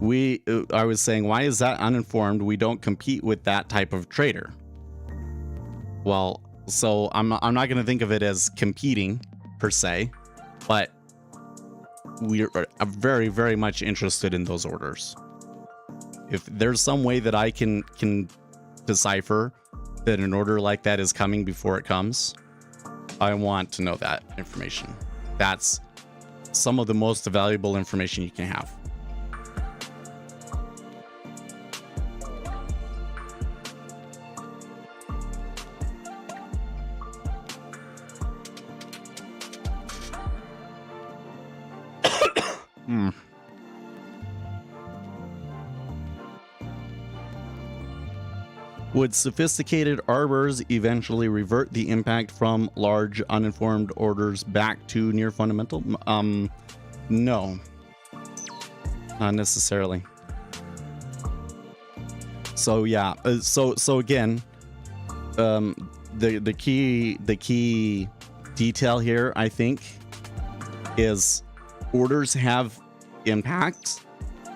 I was saying, why is that uninformed? We don't compete with that type of trader. Well, so I'm not going to think of it as competing per se, but we are very, very much interested in those orders. If there's some way that I can decipher that an order like that is coming before it comes, I want to know that information. That's some of the most valuable information you can have. Would sophisticated arbors eventually revert the impact from large uninformed orders back to near fundamental? No, not necessarily. So yeah, so again, the key detail here, I think, is orders have impact,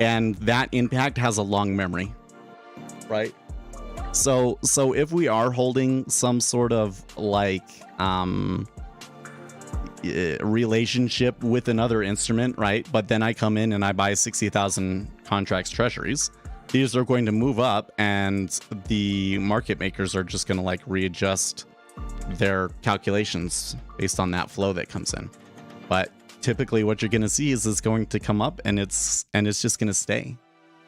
and that impact has a long memory, right? So if we are holding some sort of like relationship with another instrument, right? But then I come in and I buy 60,000 contracts treasuries. These are going to move up, and the market makers are just going to like readjust their calculations based on that flow that comes in. But typically what you're going to see is it's going to come up, and it's just going to stay.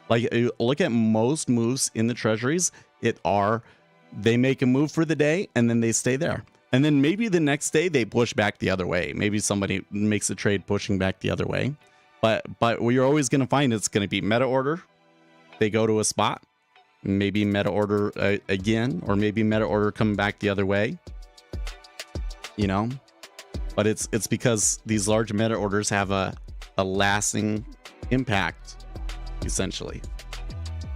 Like, look at most moves in the treasuries. They make a move for the day and then they stay there. And then maybe the next day they push back the other way. Maybe somebody makes a trade pushing back the other way. But what you're always going to find, it's going to be meta order. They go to a spot, maybe meta order again, or maybe meta order coming back the other way. You know, but it's because these large meta orders have a lasting impact, essentially.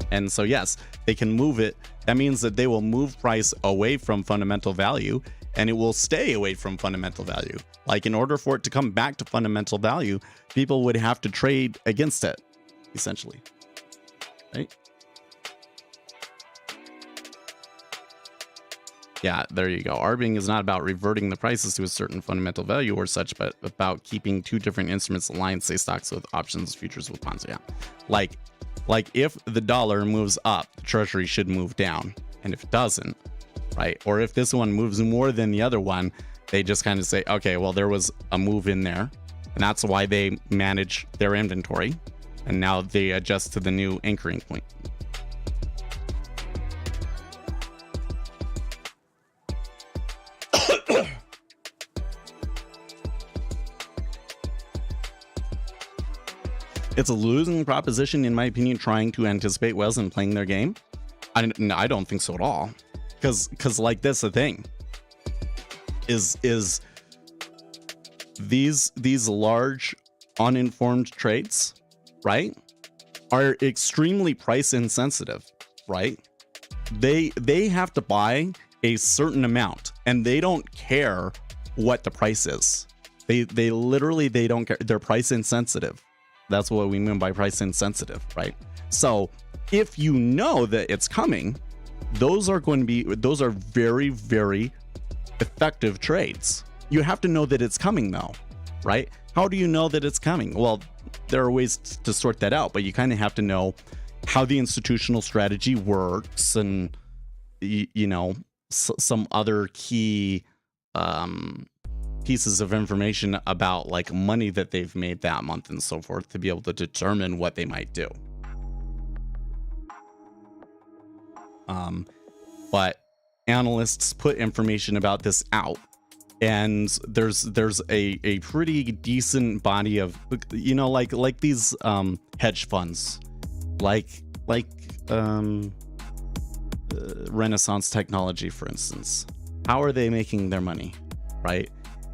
And so yes, they can move it. That means that they will move price away from fundamental value, and it will stay away from fundamental value. Like, in order for it to come back to fundamental value, people would have to trade against it, essentially. Right? Yeah, there you go. Arbing is not about reverting the prices to a certain fundamental value or such, but about keeping two different instruments aligned, say stocks with options, futures with bonds. Yeah. Like if the dollar moves up, the treasury should move down. And if it doesn't, right? Or if this one moves more than the other one, they just kind of say, okay, well, there was a move in there. And that's why they manage their inventory. And now they adjust to the new anchoring point. It's a losing proposition, in my opinion, trying to anticipate whales and playing their game. I don't think so at all. Because like, that's the thing. Is these large uninformed trades, right, are extremely price insensitive, right? They have to buy a certain amount, and they don't care what the price is. They literally don't care. They're price insensitive. That's what we mean by price insensitive, right? So if you know that it's coming, those are very, very effective trades. You have to know that it's coming though, right? How do you know that it's coming? Well, there are ways to sort that out, but you kind of have to know how the institutional strategy works, and you know, some other key pieces of information about like money that they've made that month and so forth, to be able to determine what they might do. But analysts put information about this out, and there's a pretty decent body of, you know, like these hedge funds, like Renaissance Technology, for instance. How are they making their money, right?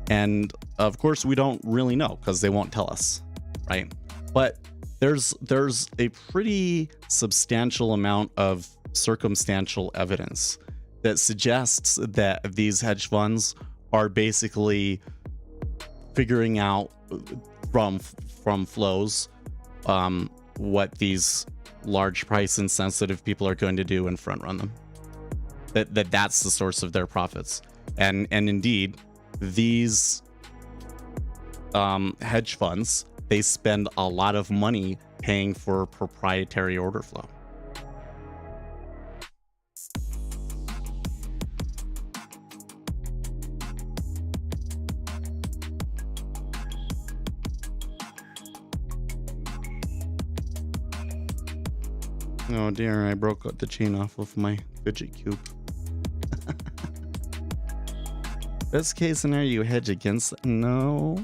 And of course we don't really know because they won't tell us, right? But there's a pretty substantial amount of circumstantial evidence that suggests that these hedge funds are basically figuring out from flows what these large price insensitive people are going to do and front run them. That's the source of their profits. And indeed, these hedge funds, they spend a lot of money paying for proprietary order flow. Oh dear, I broke the chain off of my fidget cube. Best case scenario, you hedge against. No.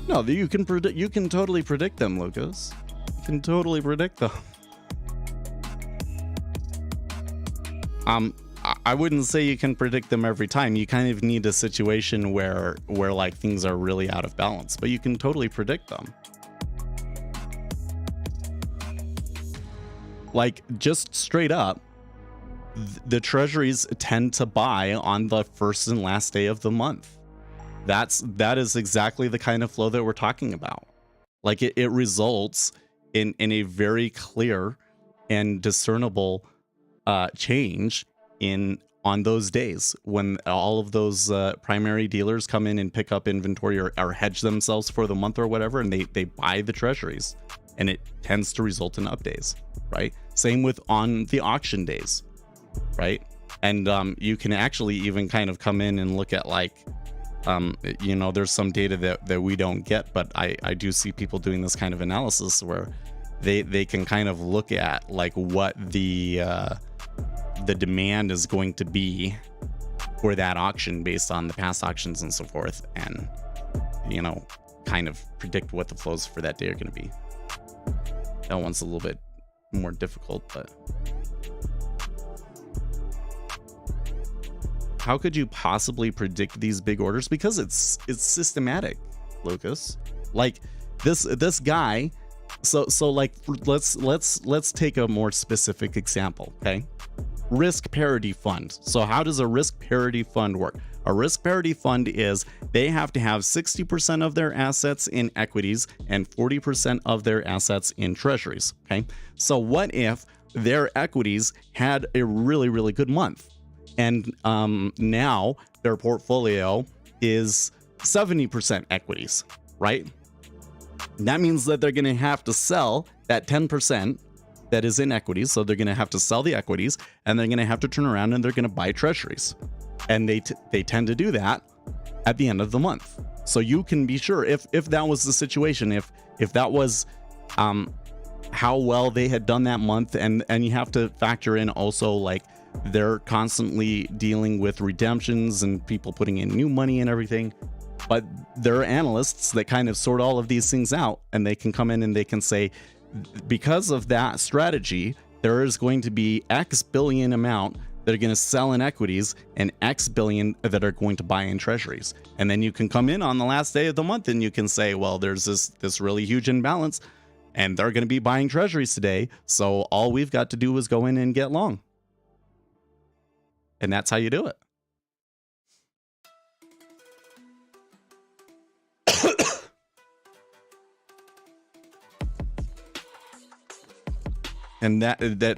No, you can predict. You can totally predict them, Lucas. You can totally predict them. I wouldn't say you can predict them every time. You kind of need a situation where like things are really out of balance, but you can totally predict them. Like, just straight up, the treasuries tend to buy on the first and last day of the month. That is exactly the kind of flow that we're talking about. Like, it results in a very clear and discernible change on those days when all of those primary dealers come in and pick up inventory or hedge themselves for the month or whatever, and they buy the treasuries, and it tends to result in up days, right? Same with on the auction days, right? And you can actually even kind of come in and look at, like, you know, there's some data that we don't get, but I do see people doing this kind of analysis where they can kind of look at, like, what the demand is going to be for that auction based on the past auctions and so forth, and, you know, kind of predict what the flows for that day are going to be. That one's a little bit more difficult, but how could you possibly predict these big orders? Because it's systematic, Lucas. Like, this guy. So like, let's take a more specific example, okay? Risk parity fund. So how does a risk parity fund work? A risk parity fund is they have to have 60% of their assets in equities and 40% of their assets in treasuries, okay? So what if their equities had a really, really good month, and now their portfolio is 70% equities, right? That means that they're going to have to sell that 10% that is in equities. So they're going to have to sell the equities, and they're going to have to turn around and they're going to buy treasuries. And they tend to do that at the end of the month. So you can be sure, if that was the situation, if that was how well they had done that month, and you have to factor in also, like, they're constantly dealing with redemptions and people putting in new money and everything. But there are analysts that kind of sort all of these things out, and they can come in and they can say, because of that strategy, there is going to be X billion amount that are going to sell in equities and X billion that are going to buy in treasuries. And then you can come in on the last day of the month and you can say, well, there's this really huge imbalance, and they're going to be buying treasuries today. So all we've got to do is go in and get long. And that's how you do it. And that's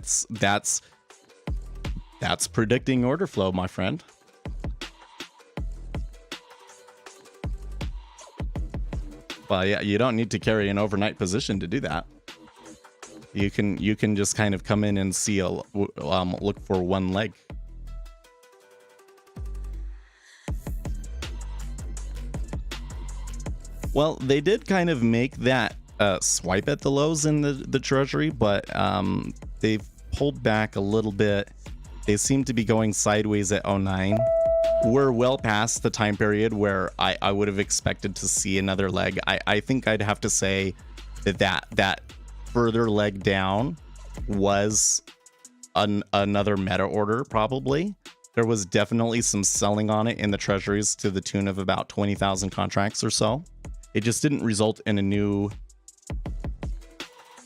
predicting order flow, my friend. Well, yeah, you don't need to carry an overnight position to do that. You can just kind of come in and see look for one leg. Well, they did kind of make that swipe at the lows in the treasury, but they've pulled back a little bit. They seem to be going sideways at 09. We're well past the time period where I would have expected to see another leg. I think I'd have to say that further leg down was another meta order, probably. There was definitely some selling on it in the treasuries to the tune of about 20,000 contracts or so. It just didn't result in a new...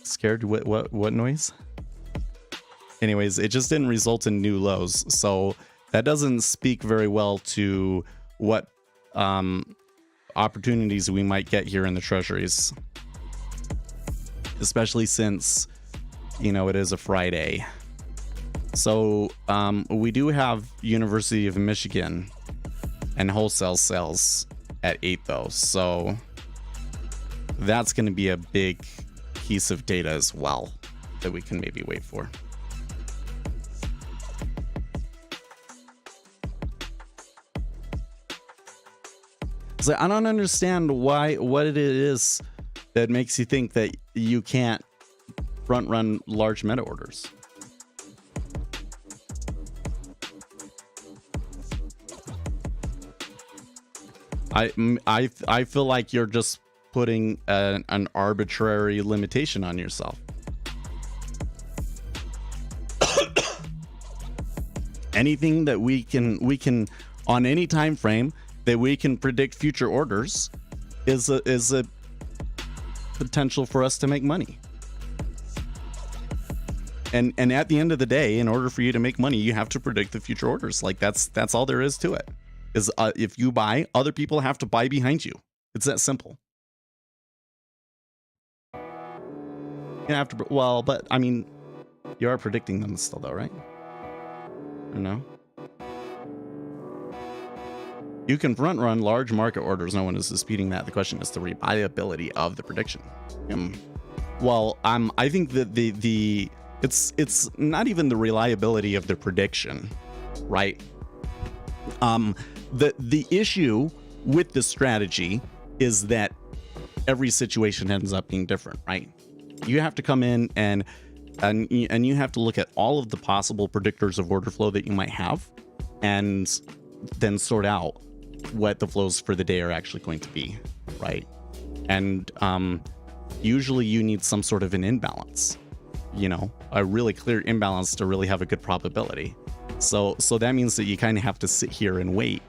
Scared? What noise? Anyways, it just didn't result in new lows. So that doesn't speak very well to what opportunities we might get here in the treasuries. Especially since, you know, it is a Friday. So we do have University of Michigan and wholesale sales at 8 though. So that's going to be a big piece of data as well that we can maybe wait for. So I don't understand what it is that makes you think that you can't front run large meta orders. I feel like you're just putting an arbitrary limitation on yourself. Anything that we can on any time frame that we can predict future orders is a potential for us to make money. And at the end of the day, in order for you to make money, you have to predict the future orders. Like that's all there is to it. Is if you buy, other people have to buy behind you. It's that simple. You have to, well, but I mean, you are predicting them still though, right? I know. You can front run large market orders. No one is disputing that. The question is the reliability of the prediction. Well, I think that it's not even the reliability of the prediction, right? The issue with the strategy is that every situation ends up being different, right? You have to come in and you have to look at all of the possible predictors of order flow that you might have, and then sort out what the flows for the day are actually going to be, right? And usually you need some sort of an imbalance, a really clear imbalance to really have a good probability. So that means that you kind of have to sit here and wait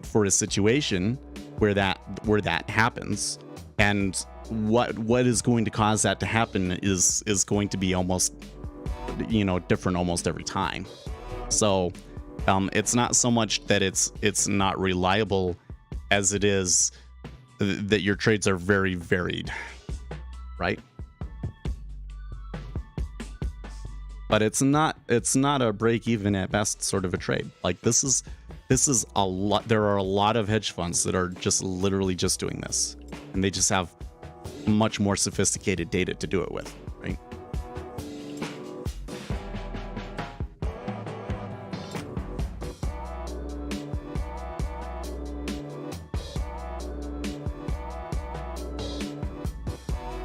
for a situation where that happens, and what is going to cause that to happen is going to be almost different almost every time. So it's not so much that it's not reliable as it is that your trades are very varied, right? But it's not a break even at best sort of a trade. Like this is a lot. There are a lot of hedge funds that are just literally just doing this, and they just have much more sophisticated data to do it with, right?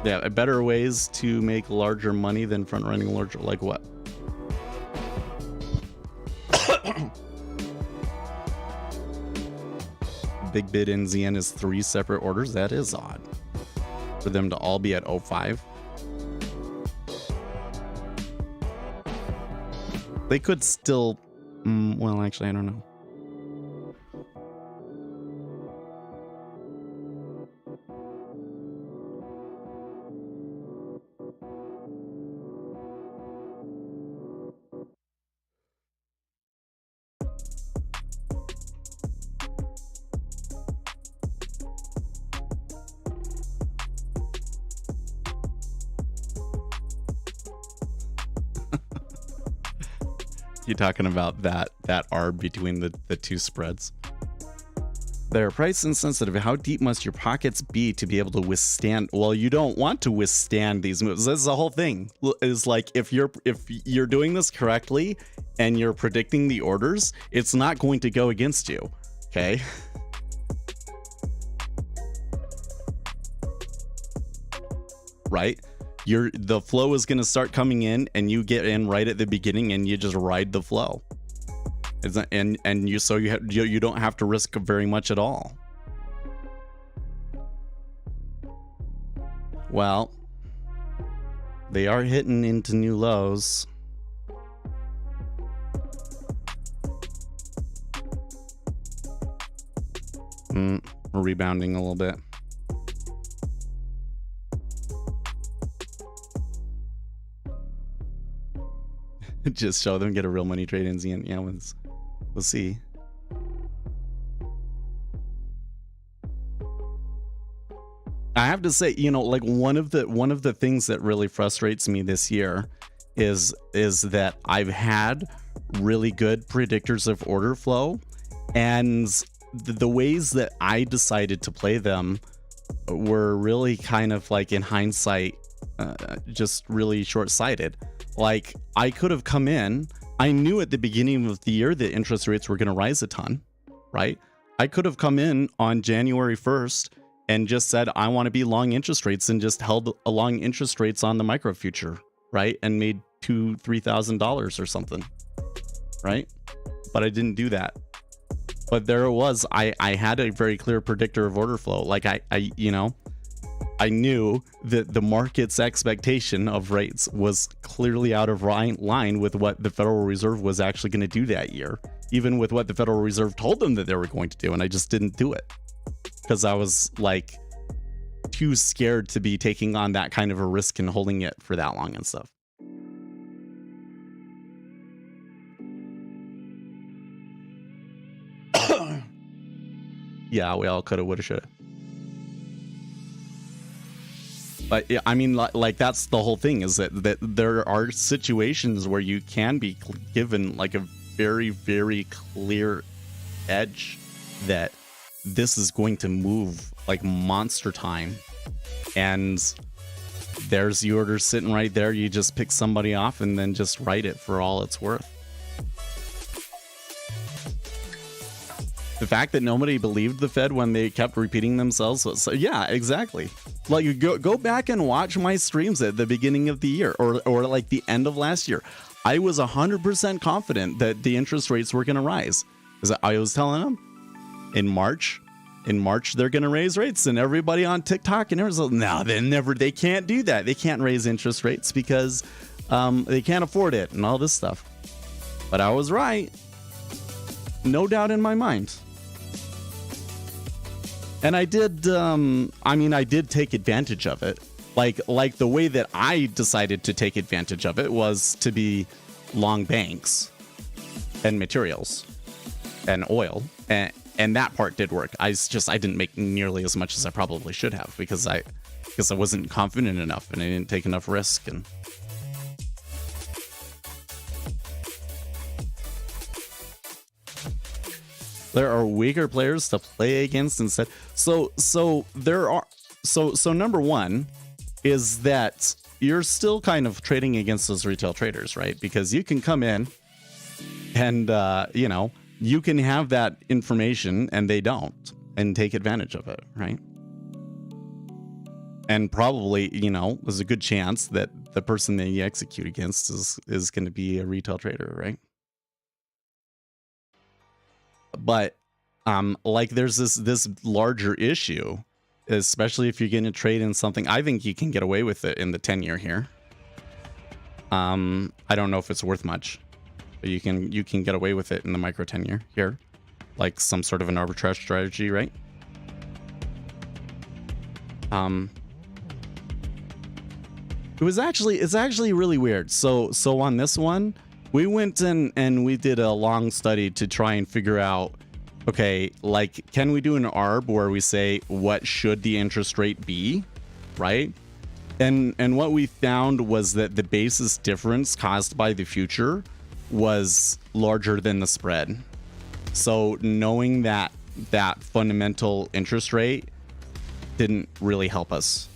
Yeah, better ways to make larger money than front running larger, like what? Big bid in ZN is 3 separate orders. That is odd for them to all be at 05. They could still, well, actually, I don't know. You talking about that arb between the two spreads? They're price insensitive. How deep must your pockets be to be able to withstand? Well, you don't want to withstand these moves. This is the whole thing. Is like if you're doing this correctly and you're predicting the orders, it's not going to go against you. Okay. Right? The flow is going to start coming in, and you get in right at the beginning, and you just ride the flow. You don't have to risk very much at all. Well, they are hitting into new lows. We're rebounding a little bit. Just show them, get a real money trade in ZN. Yeah, we'll see. I have to say, like one of the things that really frustrates me this year is that I've had really good predictors of order flow, and the ways that I decided to play them were really kind of like, in hindsight, just really short-sighted. Like, I could have come in, I knew at the beginning of the year that interest rates were going to rise a ton, right? I could have come in on January 1st and just said, I want to be long interest rates, and just held long interest rates on the micro future, right? And made $2,000-$3,000 or something, right? But I didn't do that. But there it was. I had a very clear predictor of order flow. Like I knew that the market's expectation of rates was clearly out of line with what the Federal Reserve was actually going to do that year, even with what the Federal Reserve told them that they were going to do. And I just didn't do it because I was like too scared to be taking on that kind of a risk and holding it for that long and stuff. Yeah, we all coulda, woulda, shoulda. But yeah, I mean, like that's the whole thing, is that there are situations where you can be given like a very, very clear edge that this is going to move like monster time, and there's the order sitting right there. You just pick somebody off and then just write it for all it's worth. The fact that nobody believed the Fed when they kept repeating themselves. So yeah, exactly. Like you go back and watch my streams at the beginning of the year, or like the end of last year. I was 100% confident that the interest rates were going to rise, because I was telling them in March they're going to raise rates, and everybody on TikTok and everyone's like, no, they can't do that. They can't raise interest rates because they can't afford it and all this stuff. But I was right. No doubt in my mind. And I did, I did take advantage of it. Like the way that I decided to take advantage of it was to be long banks and materials and oil. And that part did work. I didn't make nearly as much as I probably should have because I wasn't confident enough and I didn't take enough risk. And there are weaker players to play against instead. So number one is that you're still kind of trading against those retail traders, right? Because you can come in and, you can have that information and they don't, and take advantage of it, right? And probably, there's a good chance that the person that you execute against is going to be a retail trader, right? But there's this larger issue, especially if you're going to trade in something. I think you can get away with it in the 10-year here. I don't know if it's worth much, but you can get away with it in the micro 10-year here, like some sort of an arbitrage strategy, right? It's actually really weird. So on this one, we went in and we did a long study to try and figure out, okay, like, can we do an ARB where we say, what should the interest rate be, right? And what we found was that the basis difference caused by the future was larger than the spread. So knowing that fundamental interest rate didn't really help us,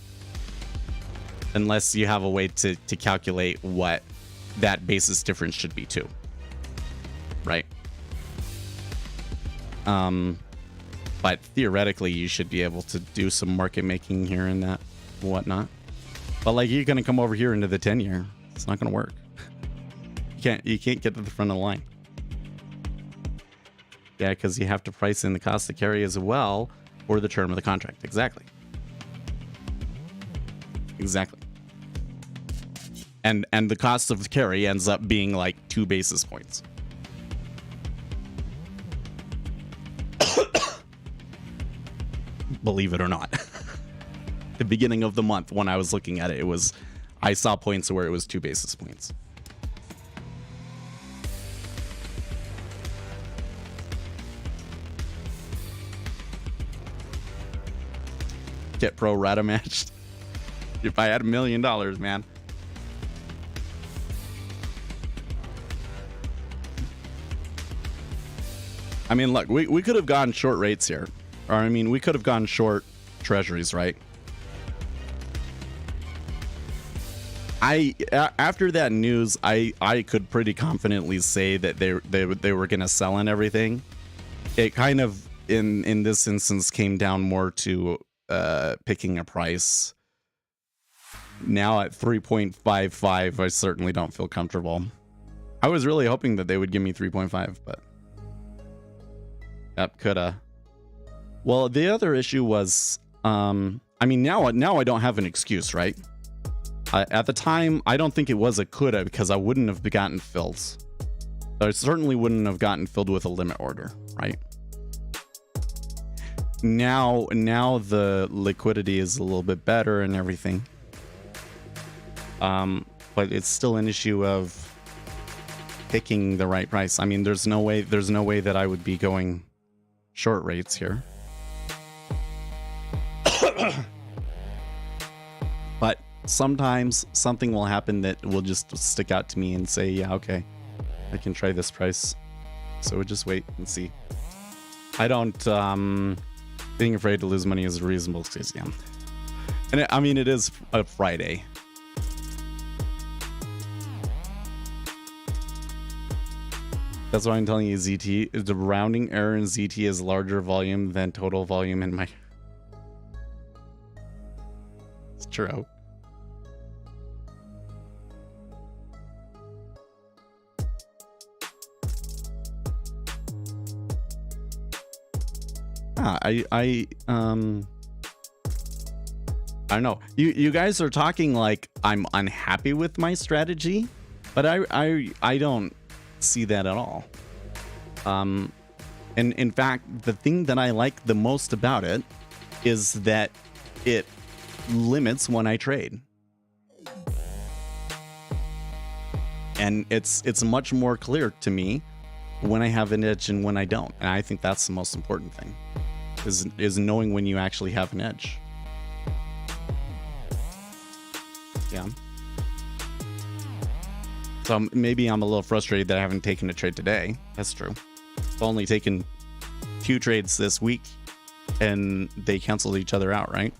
unless you have a way to calculate what that basis difference should be too, right? But theoretically you should be able to do some market making here and that whatnot. But like, you're gonna come over here into the 10-year, it's not gonna work. You can't get to the front of the line. Yeah, because you have to price in the cost of carry as well, or the term of the contract. Exactly. And the cost of carry ends up being like 2 basis points. Believe it or not. The beginning of the month when I was looking at it, I saw points where it was 2 basis points. Get pro rata matched. If I had $1 million, man. I mean, look, we could have gone short rates here. Or, I mean, we could have gone short treasuries, right? After that news, I could pretty confidently say that they were going to sell and everything. It kind of in this instance came down more to picking a price. Now at 3.55, I certainly don't feel comfortable. I was really hoping that they would give me 3.5, but yep, coulda. Well, the other issue was, I mean, now I don't have an excuse, right? At the time, I don't think it was a coulda because I wouldn't have gotten filled. I certainly wouldn't have gotten filled with a limit order, right? Now the liquidity is a little bit better and everything. But it's still an issue of picking the right price. I mean, there's no way that I would be going short rates here. But sometimes something will happen that will just stick out to me and say, yeah, okay, I can try this price. So we'll just wait and see. I don't, being afraid to lose money is a reasonable excuse, yeah. And I mean, it is a Friday. That's why I'm telling you, ZT, the rounding error in ZT is larger volume than total volume in my... It's true. I don't know. You guys are talking like I'm unhappy with my strategy, but I don't see that at all. And in fact, the thing that I like the most about it is that it limits when I trade. And it's much more clear to me when I have an edge and when I don't. And I think that's the most important thing, is knowing when you actually have an edge. Yeah. So maybe I'm a little frustrated that I haven't taken a trade today. That's true. I've only taken 2 trades this week and they canceled each other out, right?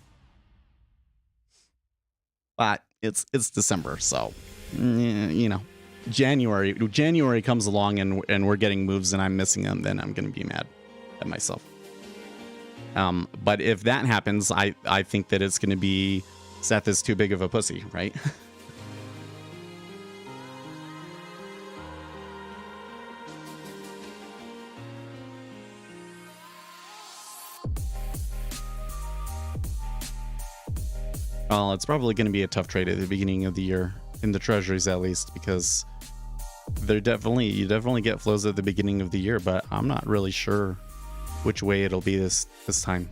But it's December, so you know, January comes along and we're getting moves and I'm missing them, then I'm gonna be mad at myself. But if that happens, I think that it's gonna be Seth is too big of a pussy, right? Well, it's probably going to be a tough trade at the beginning of the year, in the treasuries at least, because you definitely get flows at the beginning of the year, but I'm not really sure which way it'll be this time.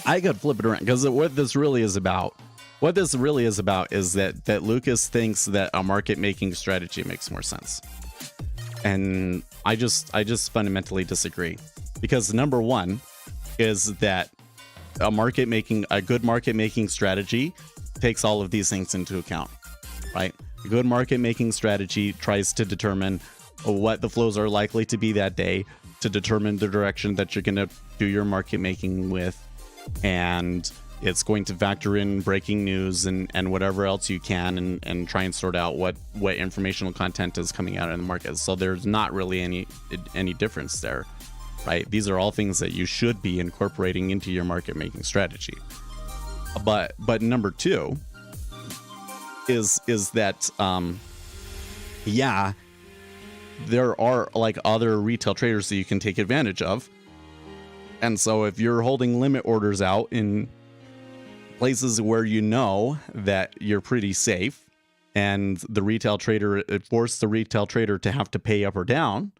I could flip it around, because what this really is about is that Lucas thinks that a market making strategy makes more sense. And I just fundamentally disagree, because number one is that a good market making strategy takes all of these things into account, right? A good market making strategy tries to determine what the flows are likely to be that day, to determine the direction that you're going to do your market making with. And it's going to factor in breaking news and whatever else you can and try and sort out what informational content is coming out in the market. So there's not really any difference there, right? These are all things that you should be incorporating into your market making strategy. But number two is that yeah, there are like other retail traders that you can take advantage of. And so if you're holding limit orders out in places where you know that you're pretty safe and the retail trader, it forced the retail trader to have to pay up or down,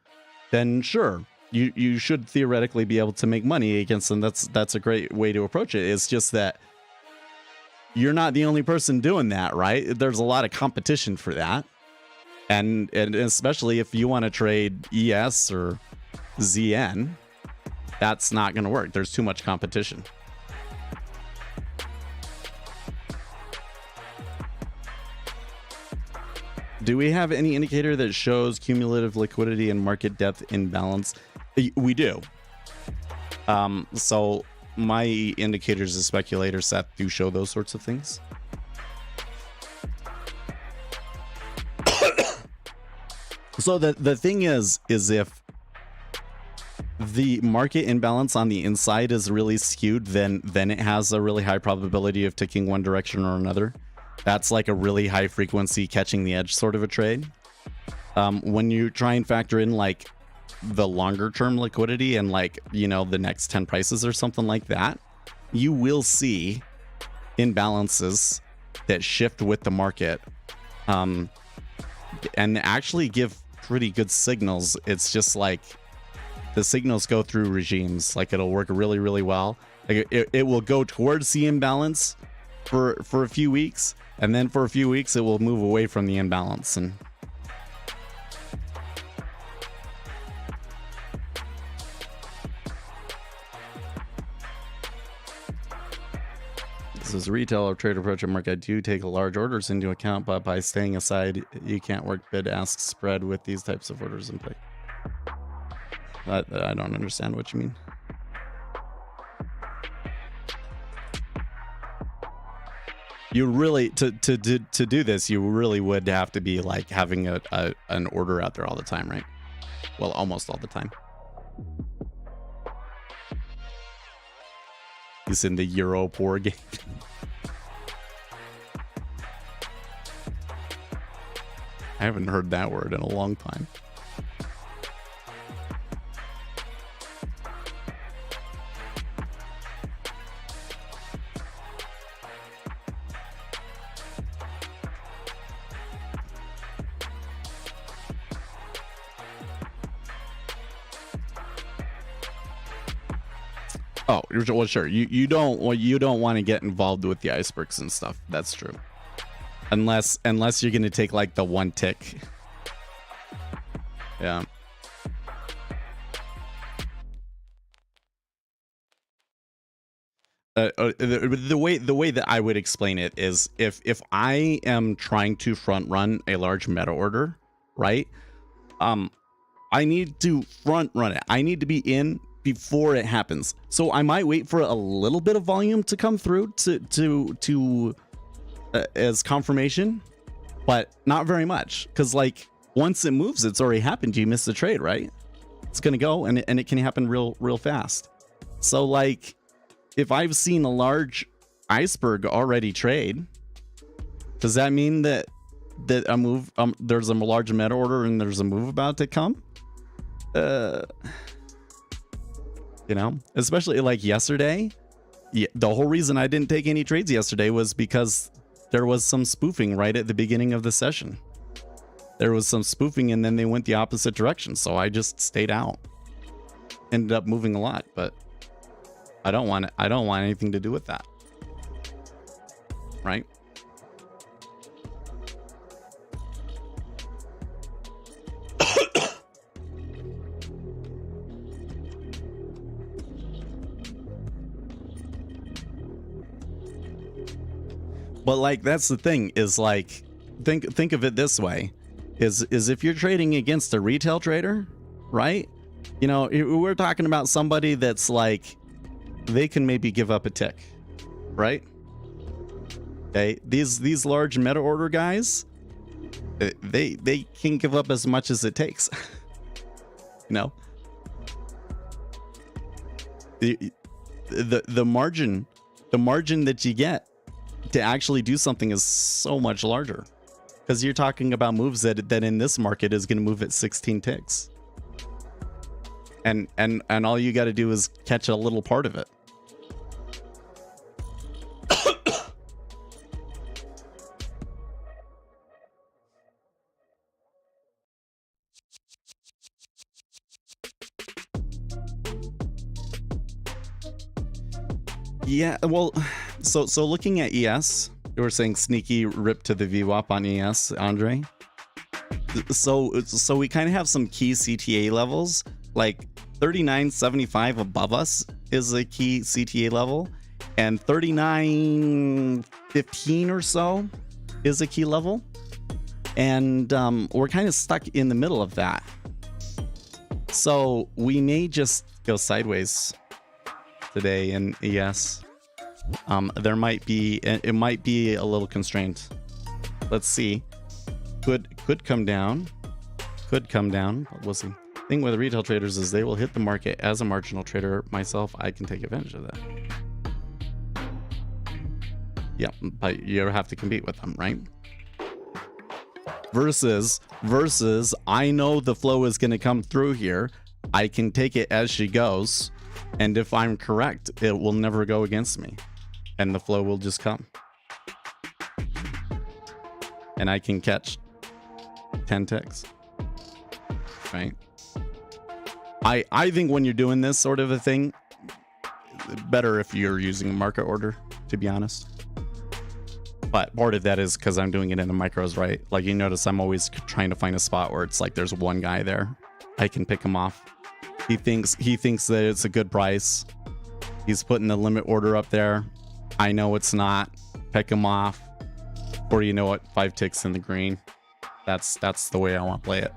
then sure, you should theoretically be able to make money against them. That's a great way to approach it. It's just that you're not the only person doing that, right? There's a lot of competition for that. And especially if you want to trade ES or ZN, that's not going to work. There's too much competition. Do we have any indicator that shows cumulative liquidity and market depth imbalance We do. So my indicators of speculator set do show those sorts of things. So the thing is if the market imbalance on the inside is really skewed, then it has a really high probability of ticking one direction or another. That's like a really high frequency catching the edge sort of a trade. When you try and factor in like the longer term liquidity and like, you know, the next 10 prices or something like that, you will see imbalances that shift with the market, and actually give pretty good signals. It's just like the signals go through regimes. Like it'll work really, really well. Like it will go towards the imbalance for a few weeks, and then for a few weeks it will move away from the imbalance. And this is retail or trade approach at market. I do take large orders into account, but by staying aside, you can't work bid-ask spread with these types of orders in play. I don't understand what you mean. You really to do this, you really would have to be like having an order out there all the time, right? Well, almost all the time. He's in the Euro poor game. I haven't heard that word in a long time. Oh, well, sure. You don't want to get involved with the icebergs and stuff. That's true. Unless you're gonna take like the one tick. Yeah. The way that I would explain it is if I am trying to front run a large meta order, right? I need to front run it. I need to be in before it happens. So I might wait for a little bit of volume to come through to as confirmation, but not very much, because like once it moves, it's already happened. You missed the trade, right? It's gonna go, and it can happen real fast. So like if I've seen a large iceberg already trade, does that mean that a move there's a large meta order and there's a move about to come? You know, especially like yesterday. Yeah, the whole reason I didn't take any trades yesterday was because there was some spoofing right at the beginning of the session. There was some spoofing and then they went the opposite direction. So I just stayed out. Ended up moving a lot, but I don't want anything to do with that. Right? But like that's the thing is like think of it this way is if you're trading against a retail trader, right? You know, we're talking about somebody that's like they can maybe give up a tick, right? Okay, these large meta order guys, they can give up as much as it takes. You know, the margin that you get to actually do something is so much larger, because you're talking about moves that in this market is going to move at 16 ticks, and all you got to do is catch a little part of it. Yeah, well, so looking at ES, you were saying sneaky rip to the VWAP on ES, Andre. So we kind of have some key CTA levels, like 39.75 above us is a key CTA level, and 39.15 or so is a key level, and we're kind of stuck in the middle of that. So we may just go sideways today in ES. There might be, it might be a little constrained. Let's see. Could come down. Could come down. We'll see. Thing with retail traders is they will hit the market. As a marginal trader myself, I can take advantage of that. Yeah, but you have to compete with them, right? Versus I know the flow is going to come through here. I can take it as she goes, and if I'm correct, it will never go against me, and the flow will just come, and I can catch 10 ticks, right? I think when you're doing this sort of a thing, better if you're using a market order, to be honest. But part of that is because I'm doing it in the micros, right? Like, you notice I'm always trying to find a spot where it's like there's one guy there. I can pick him off. He thinks that it's a good price. He's putting the limit order up there. I know it's not. Pick him off. Or you know what? 5 ticks in the green. That's the way I want to play it.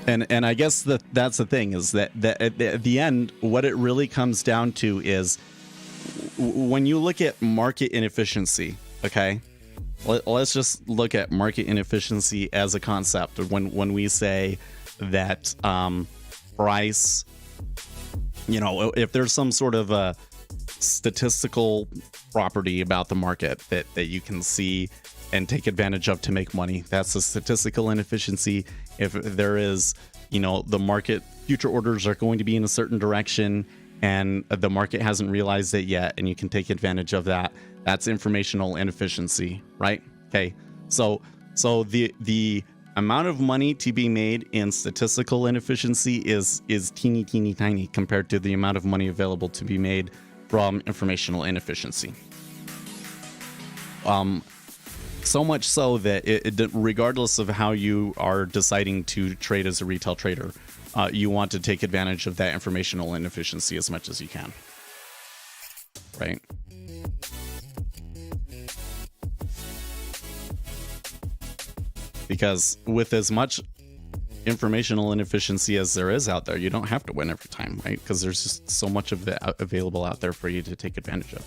And I guess that's the thing, is that at the end, what it really comes down to is when you look at market inefficiency, okay? Let's just look at market inefficiency as a concept. When we say that price, you know, if there's some sort of a statistical property about the market that you can see and take advantage of to make money, that's a statistical inefficiency. If there is, you know, the market future orders are going to be in a certain direction and the market hasn't realized it yet, and you can take advantage of that, that's informational inefficiency, right? Okay, so the amount of money to be made in statistical inefficiency is teeny tiny compared to the amount of money available to be made from informational inefficiency. So much so that regardless of how you are deciding to trade as a retail trader, you want to take advantage of that informational inefficiency as much as you can, right? Because with as much informational inefficiency as there is out there, you don't have to win every time, right? Because there's just so much of it available out there for you to take advantage of.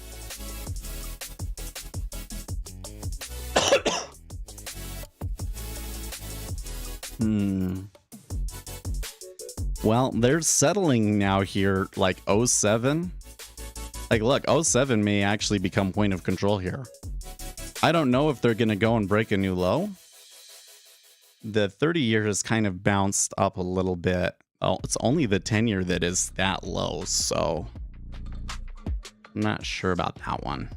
Well, they're settling now here, like 07. Like, look, 07 may actually become point of control here. I don't know if they're going to go and break a new low. The 30-year has kind of bounced up a little bit. Oh, it's only the 10-year that is that low, so I'm not sure about that one.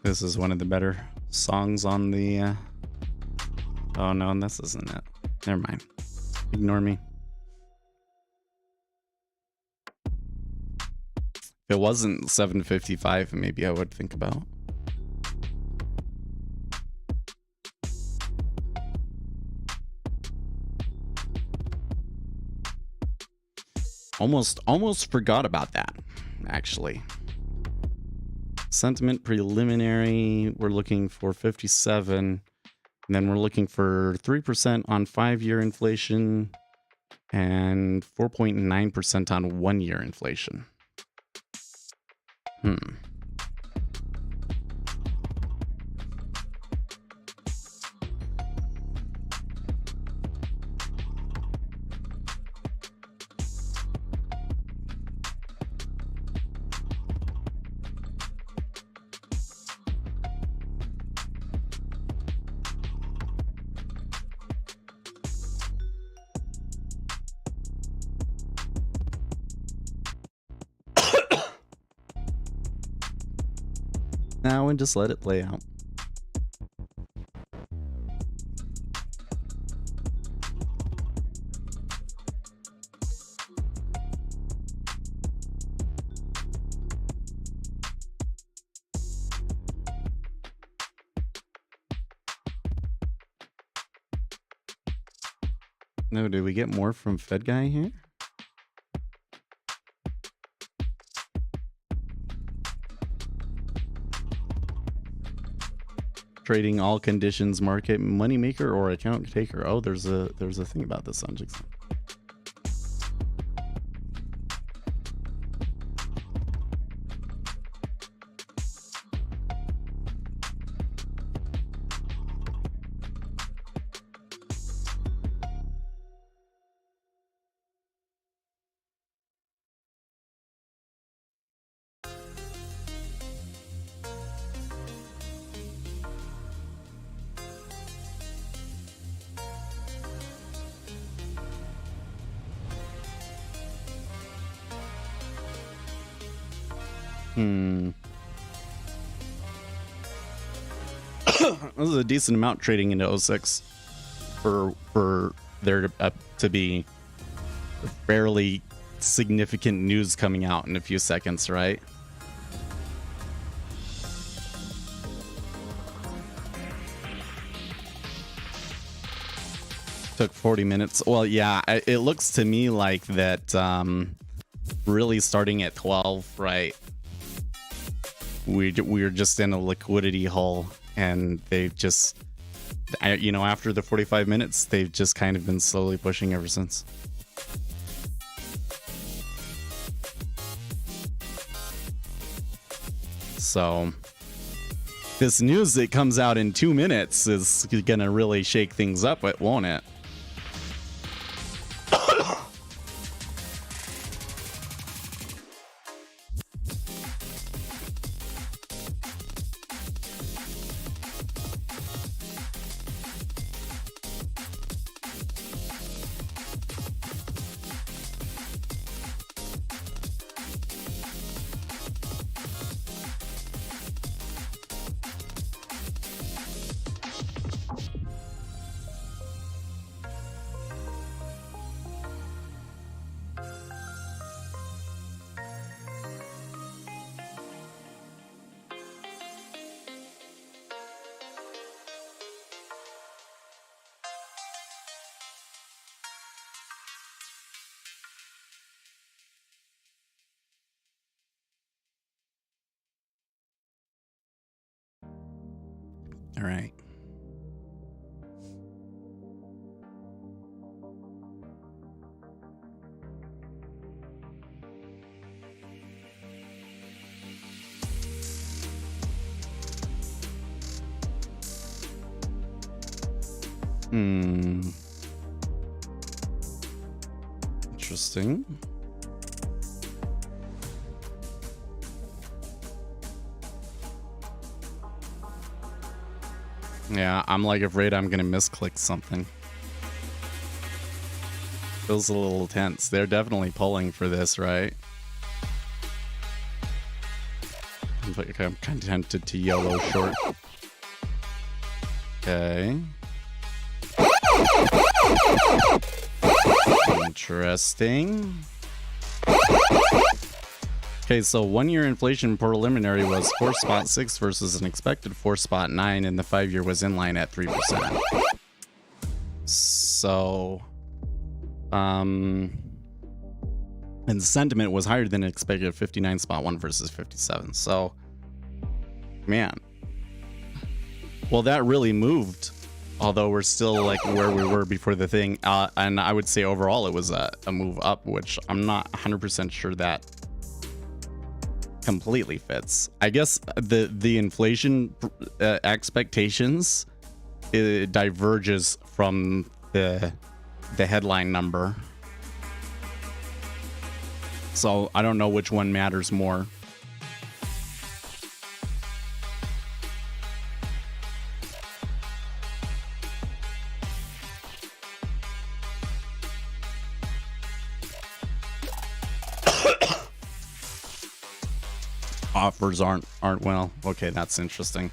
This is one of the better songs on the... Oh, no, this isn't it. Never mind. Ignore me. If it wasn't 7:55, maybe I would think about. Almost forgot about that, actually. Sentiment preliminary, we're looking for 57, and then we're looking for 3% on 5-year inflation and 4.9% on 1-year inflation. Now and just let it play out. No, did we get more from Fed guy here? Trading all conditions, market moneymaker or account taker. Oh, there's a thing about this on Jigsaw. This is a decent amount trading into 06 for there to be fairly significant news coming out in a few seconds, right? Took 40 minutes. Well, yeah, it looks to me like that really starting at 12, right? We're just in a liquidity hole, and they've just, you know, after the 45 minutes, they've just kind of been slowly pushing ever since. So this news that comes out in 2 minutes is gonna really shake things up, won't it? All right. Interesting. Yeah, I'm like afraid I'm gonna misclick something. Feels a little tense. They're definitely pulling for this, right? I'm kind of tempted to yellow short. Okay. Interesting. Okay, so 1 year inflation preliminary was 4.6 versus an expected 4.9, and the 5 year was in line at 3%. So, and the sentiment was higher than expected, 59.1 versus 57. So, man. Well, that really moved, although we're still like where we were before the thing. And I would say overall it was a move up, which I'm not 100% sure that completely fits. I guess the inflation expectations, it diverges from the headline number. So I don't know which one matters more. Offers aren't well. Okay, that's interesting.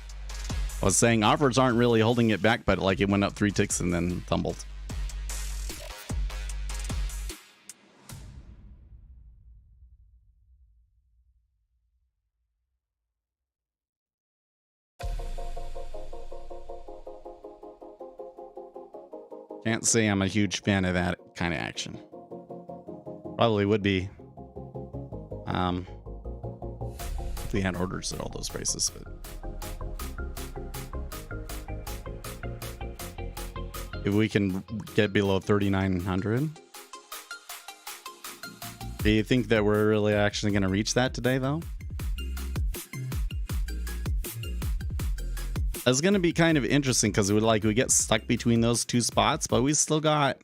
I was saying offers aren't really holding it back, but like it went up 3 ticks and then tumbled. Can't say I'm a huge fan of that kind of action. Probably would be. If we had orders at all those prices, but if we can get below 3,900, do you think that we're really actually going to reach that today, though? It's going to be kind of interesting because we get stuck between those two spots, but we still got.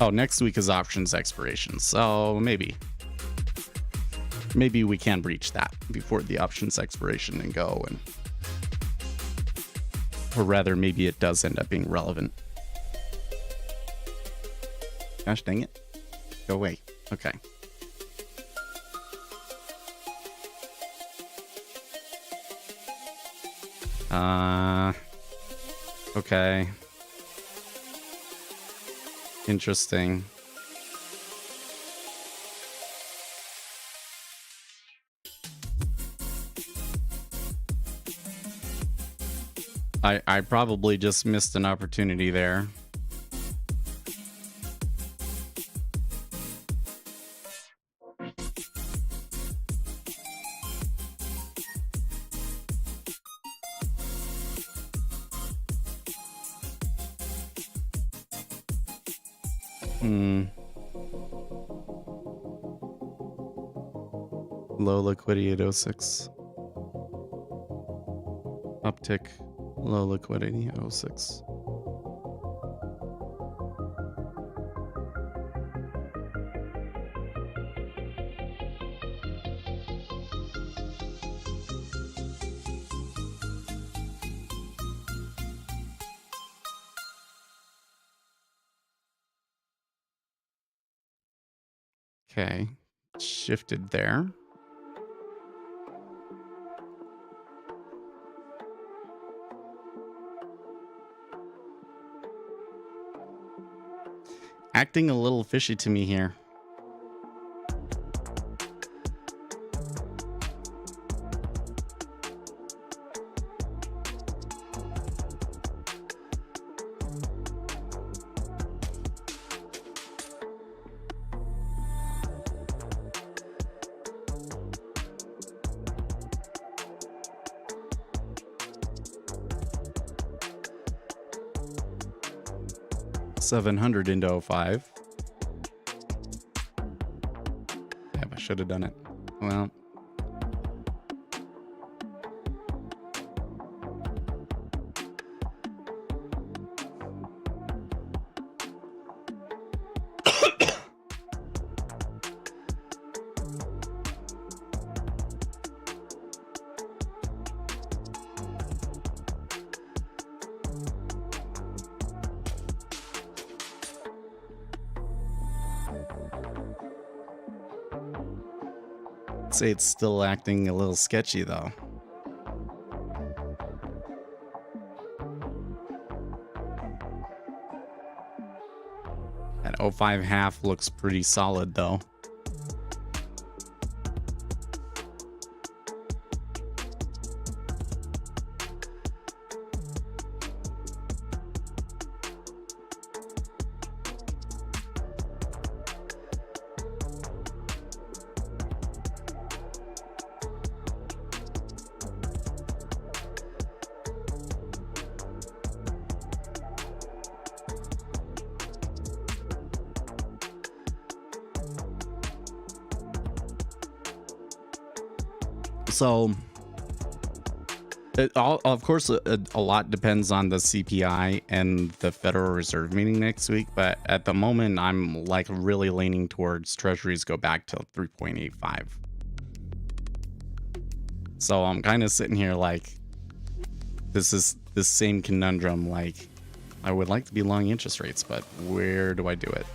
Oh, next week is options expiration, so maybe we can breach that before the options expiration and go, and or rather, maybe it does end up being relevant. Gosh dang it! Go away. Okay. Okay. Interesting. I probably just missed an opportunity there. Low liquidity at 06. Uptick. Low liquidity at 06. Okay, shifted there. Acting a little fishy to me here. $700 into 05. Yeah, I should have done it. Well. Say it's still acting a little sketchy though. That 05 half looks pretty solid though. So, of course, a lot depends on the CPI and the Federal Reserve meeting next week. But at the moment, I'm like really leaning towards Treasuries go back to 3.85. So I'm kind of sitting here like, this is the same conundrum. Like, I would like to be long interest rates, but where do I do it?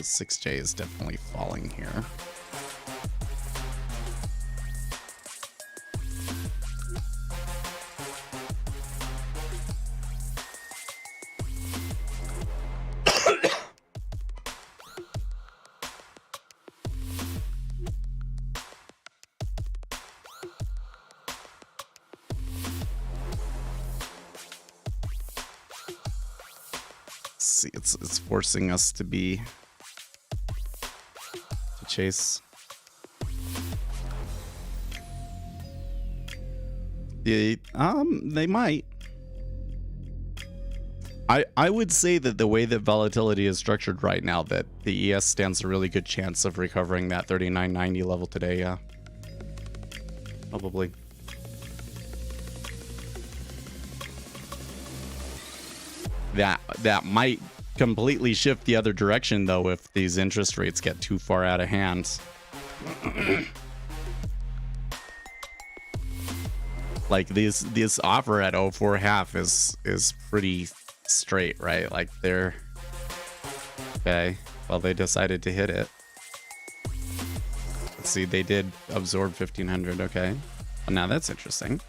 the 6J is definitely falling here. See, it's forcing us to chase. They might. I would say that the way that volatility is structured right now, that the ES stands a really good chance of recovering that 39.90 level today. Yeah, probably. That might completely shift the other direction, though, if these interest rates get too far out of hand. Like this offer at 04.5 is pretty straight, right? Like they're okay. Well, they decided to hit it. Let's see, they did absorb 1500. Okay, well, now that's interesting.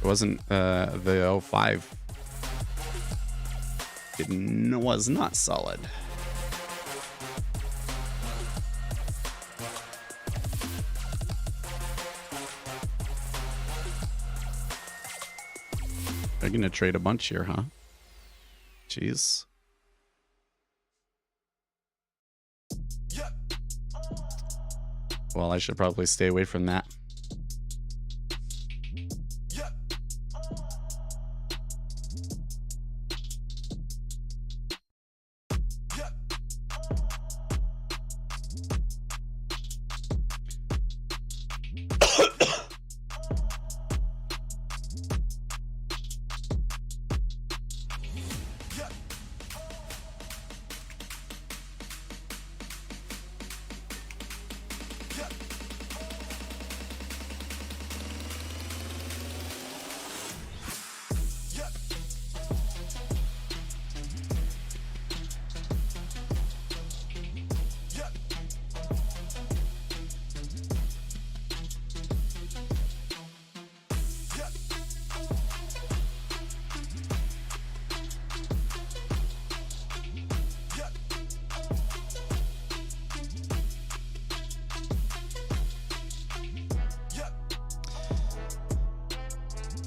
It wasn't the 05. Was not solid. They're gonna trade a bunch here, huh? Jeez. Well, I should probably stay away from that.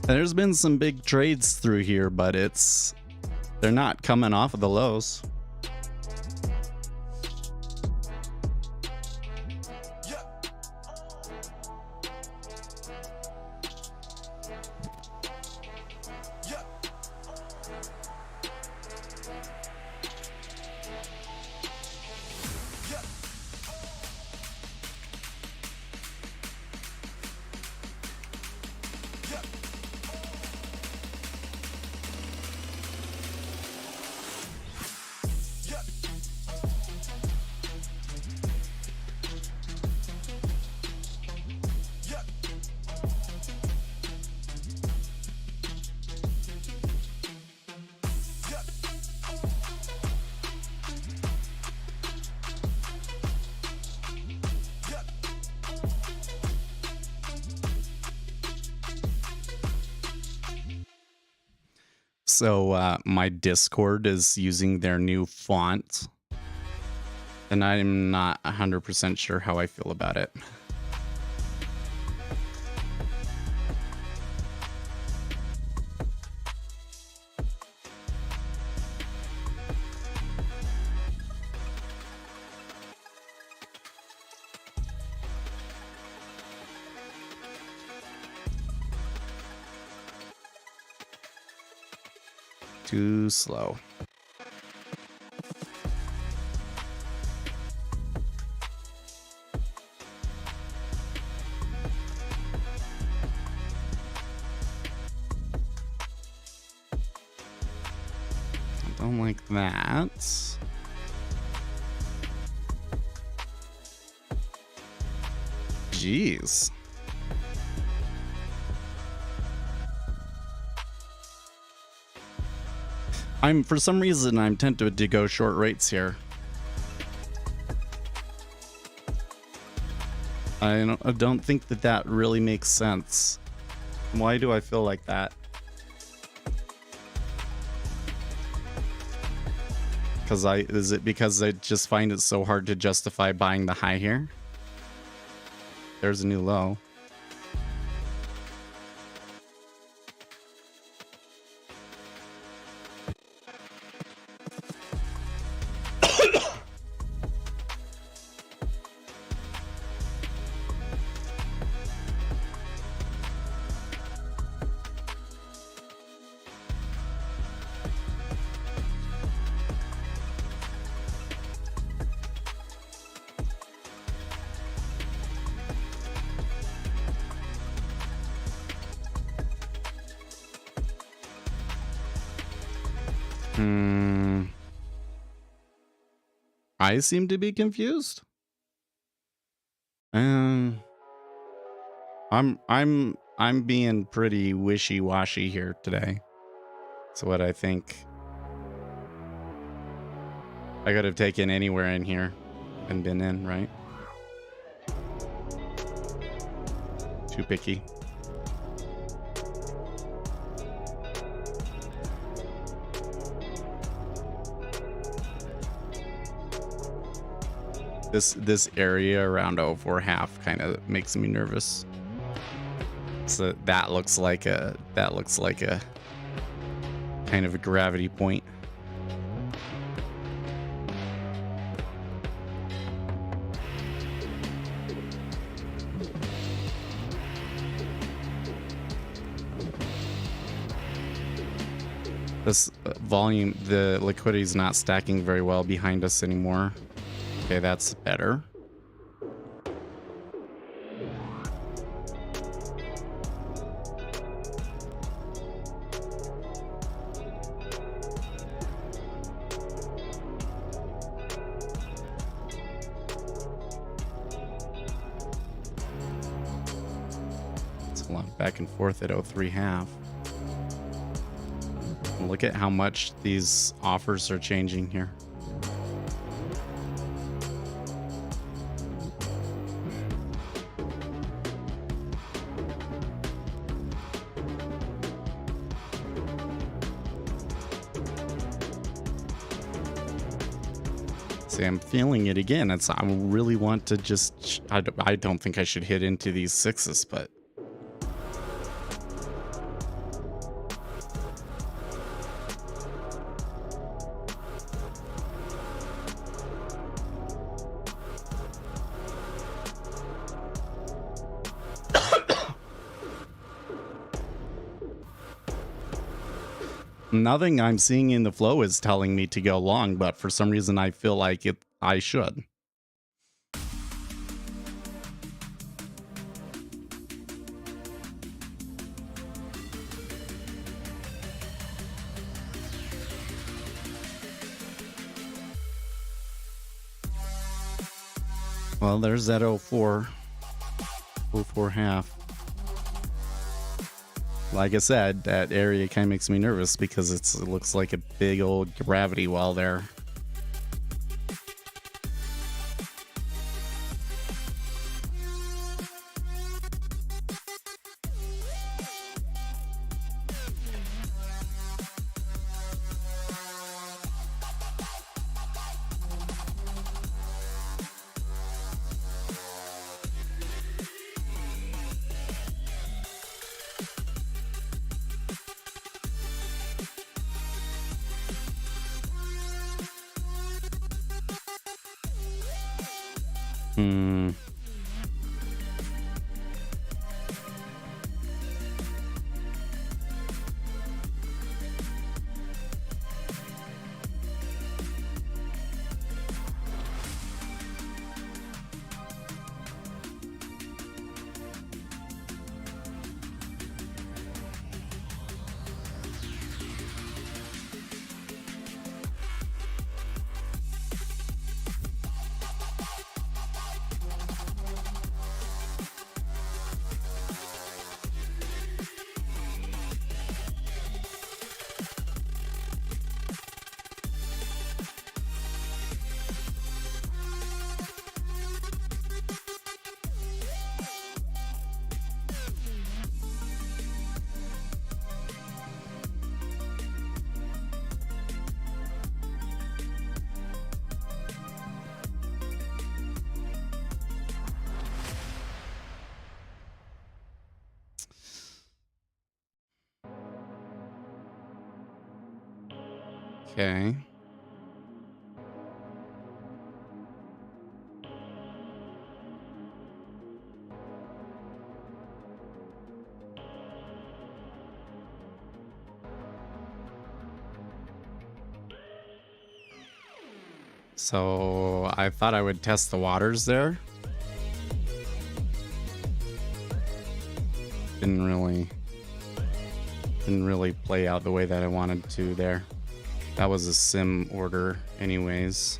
There's been some big trades through here, but they're not coming off of the lows. So my Discord is using their new font, and I'm not 100% sure how I feel about it. Too slow. I don't like that. Jeez. For some reason, I'm tempted to go short rates here. I don't think that that really makes sense. Why do I feel like that? Is it because I just find it so hard to justify buying the high here? There's a new low. I seem to be confused. I'm being pretty wishy-washy here today. So what I think I could have taken anywhere in here and been in, right? Too picky. This area around 04.5 kind of makes me nervous. So that looks like a kind of a gravity point. This volume, the liquidity is not stacking very well behind us anymore. Okay, that's better. It's a lot back and forth at 03.5. Look at how much these offers are changing here. See, I'm feeling it again. I really want to just... I don't think I should hit into these sixes, but... Nothing I'm seeing in the flow is telling me to go long, but for some reason I feel like I should. Well, there's that 04.5. Like I said, that area kind of makes me nervous because it looks like a big old gravity well there. Okay. So I thought I would test the waters there. Didn't really play out the way that I wanted to there. That was a sim order anyways.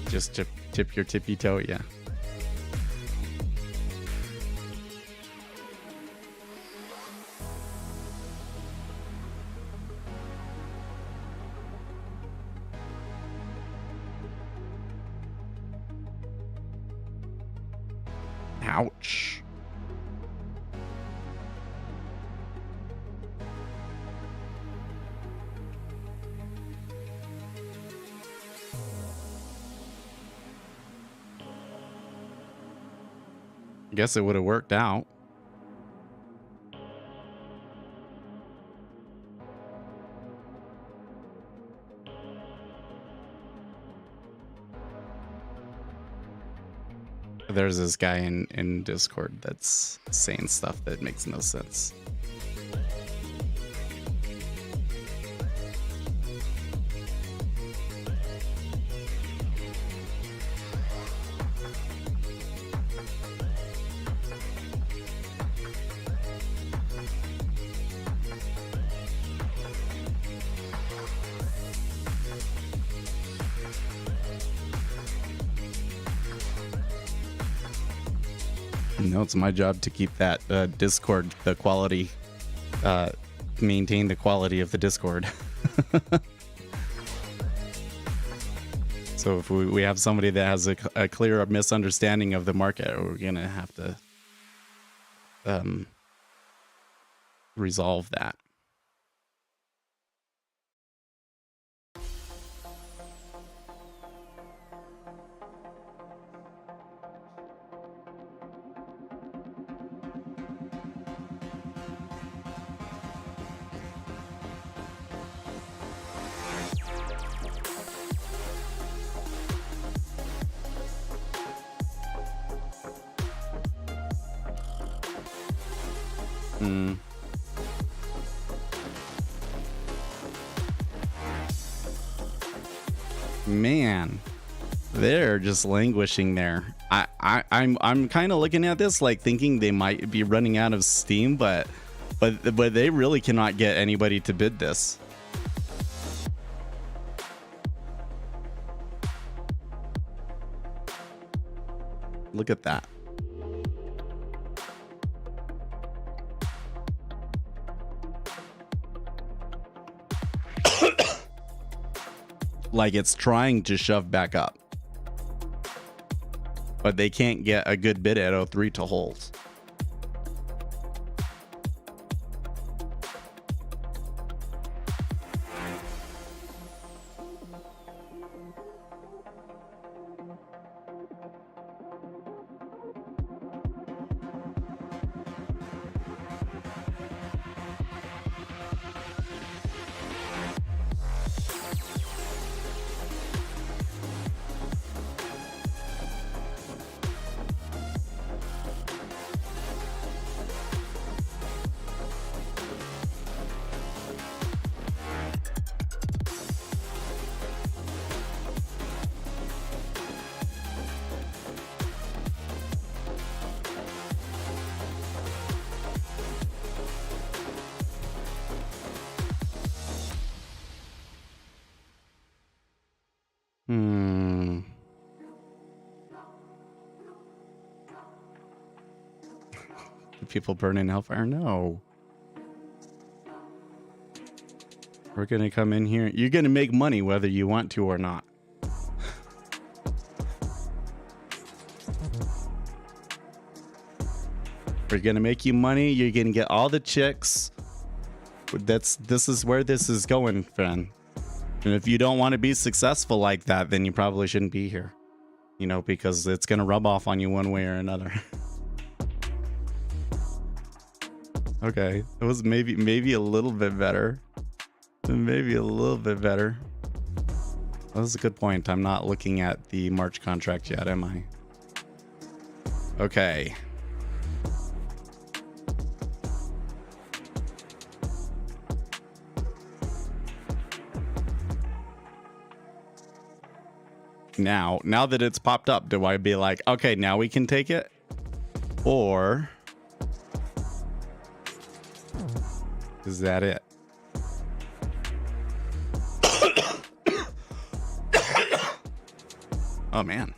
Just tip your tippy toe, yeah. Ouch. Guess it would have worked out. There's this guy in Discord that's saying stuff that makes no sense. No, it's my job to keep that Discord, the quality, maintain the quality of the Discord. So if we have somebody that has a clear misunderstanding of the market, we're gonna have to resolve that. Man, they're just languishing there. I'm kind of looking at this like thinking they might be running out of steam, but they really cannot get anybody to bid this. Look at that. Like it's trying to shove back up, but they can't get a good bid at 03 to hold. People burning hellfire? No. We're gonna come in here. You're gonna make money whether you want to or not. We're gonna make you money. You're gonna get all the chicks. This is where this is going, friend. And if you don't want to be successful like that, then you probably shouldn't be here. You know, because it's gonna rub off on you one way or another. Okay, it was maybe a little bit better. Maybe a little bit better. That was a good point. I'm not looking at the March contract yet, am I? Okay. Now that it's popped up, do I be like, okay, now we can take it? Or is that it? Oh, man.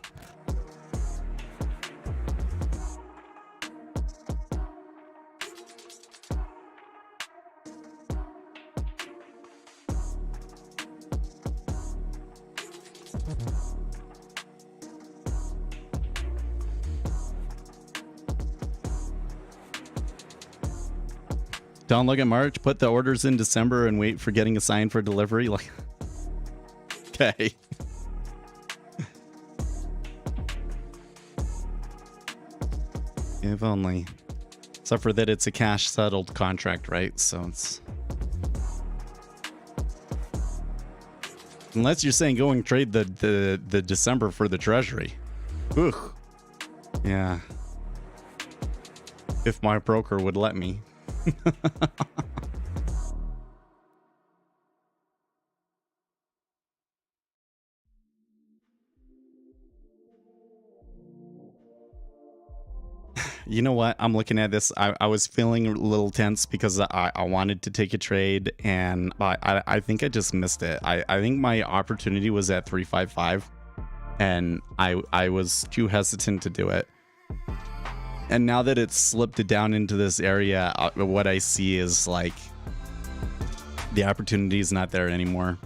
Don't look at March, put the orders in December and wait for getting assigned for delivery. Like, okay. If only. Except for that it's a cash settled contract, right? So it's... Unless you're saying go and trade the December for the treasury. Ugh. Yeah. If my broker would let me. You know what? I'm looking at this. I was feeling a little tense because I wanted to take a trade, and I think I just missed it. I think my opportunity was at 355, and I was too hesitant to do it. And now that it's slipped down into this area, what I see is like the opportunity is not there anymore.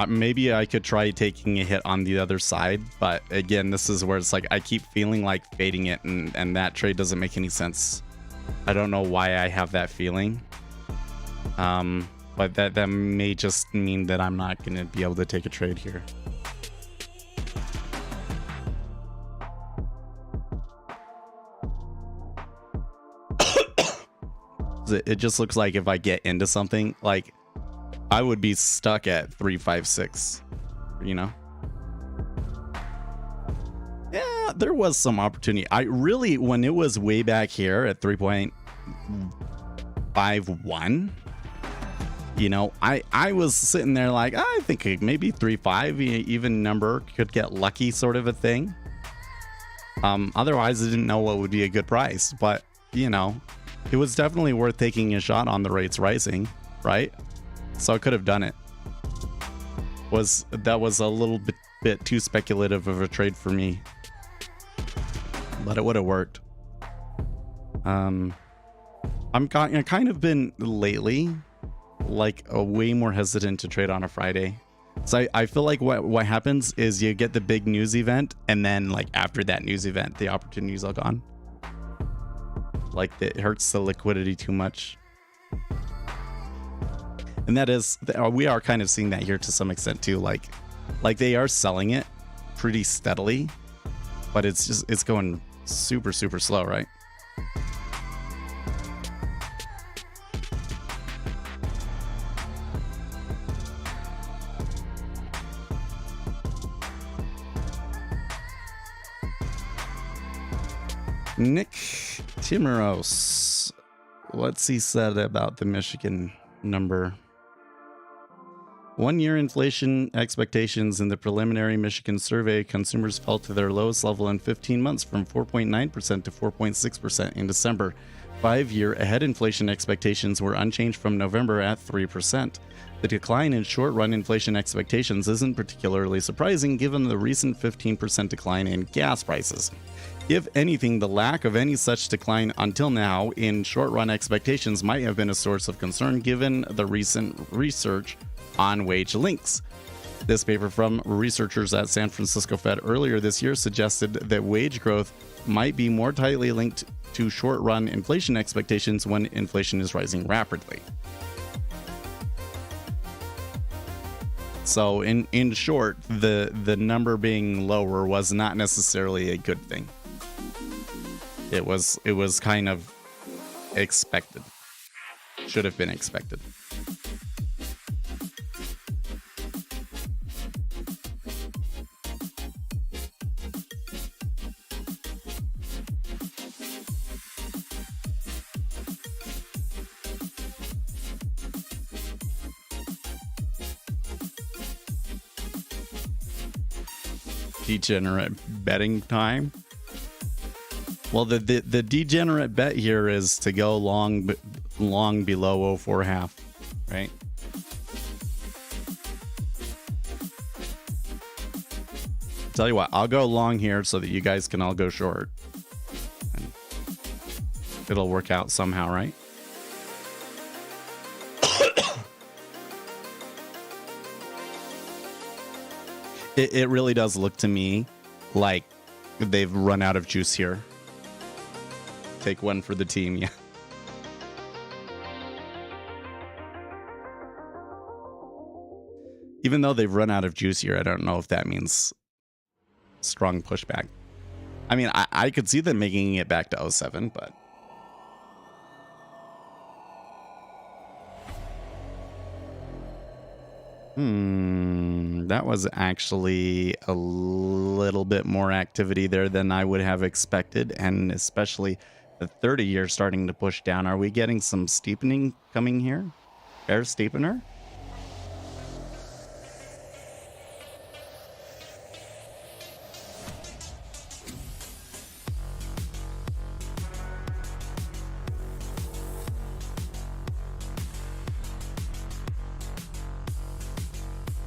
Maybe I could try taking a hit on the other side, but again, this is where it's like I keep feeling like fading it, and that trade doesn't make any sense. I don't know why I have that feeling, but that may just mean that I'm not going to be able to take a trade here. It just looks like if I get into something, like I would be stuck at 356, you know? Yeah, there was some opportunity. I really, when it was way back here at 3.51, you know, I was sitting there like, I think maybe 3.5 even number could get lucky, sort of a thing. Otherwise I didn't know what would be a good price, but you know, it was definitely worth taking a shot on the rates rising, right? So I could have done it. That was a little bit too speculative of a trade for me, but it would have worked. I'm kind of been lately like way more hesitant to trade on a Friday. So I feel like what happens is you get the big news event, and then like after that news event, the opportunities are gone. Like it hurts the liquidity too much. And that is, we are kind of seeing that here to some extent too. Like they are selling it pretty steadily, but it's going super, super slow, right? Nick Timoros, what's he said about the Michigan number? 1 year inflation expectations in the preliminary Michigan survey, consumers fell to their lowest level in 15 months from 4.9% to 4.6% in December. 5-year ahead inflation expectations were unchanged from November at 3%. The decline in short-run inflation expectations isn't particularly surprising given the recent 15% decline in gas prices. If anything, the lack of any such decline until now in short-run expectations might have been a source of concern given the recent research on wage links. This paper from researchers at San Francisco Fed earlier this year suggested that wage growth might be more tightly linked to short-run inflation expectations when inflation is rising rapidly. So in short, the number being lower was not necessarily a good thing. It was kind of expected. Should have been expected. Degenerate betting time. Well, the degenerate bet here is to go long below 04.5, right? Tell you what, I'll go long here so that you guys can all go short. And it'll work out somehow, right? It really does look to me like they've run out of juice here. Take one for the team, yeah. Even though they've run out of juice here, I don't know if that means strong pushback. I mean, I could see them making it back to 07, but... That was actually a little bit more activity there than I would have expected, and especially the 30-year starting to push down. Are we getting some steepening coming here? Bear steepener?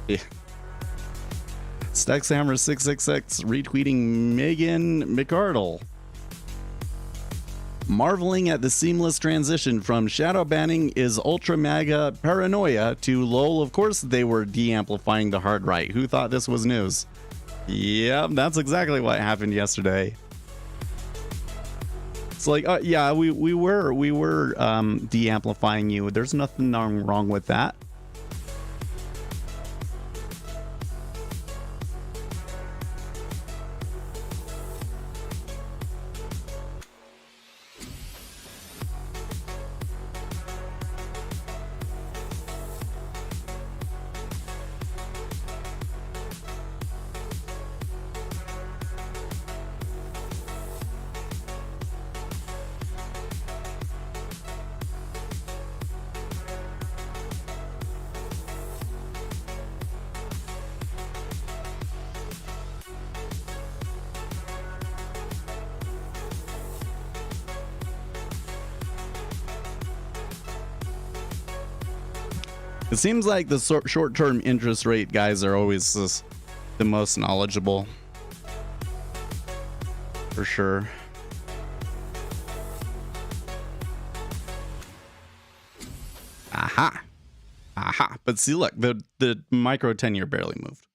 Yeah. Stexhammer666 retweeting Megan McArdle. Marveling at the seamless transition from shadow banning is ultra mega paranoia to lol. Of course they were de-amplifying the hard right. Who thought this was news? Yep, that's exactly what happened yesterday. It's like, yeah, we were de-amplifying you. There's nothing wrong with that. It seems like the short-term interest rate guys are always the most knowledgeable. For sure. Aha. Aha. But see, look, the micro 10-year barely moved.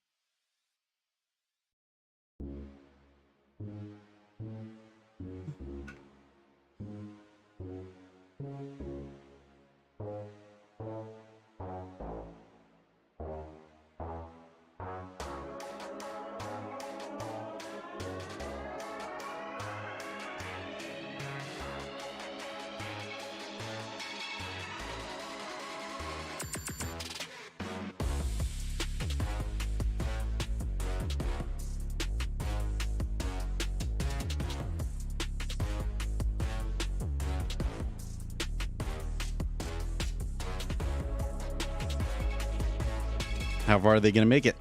How far are they going to make it?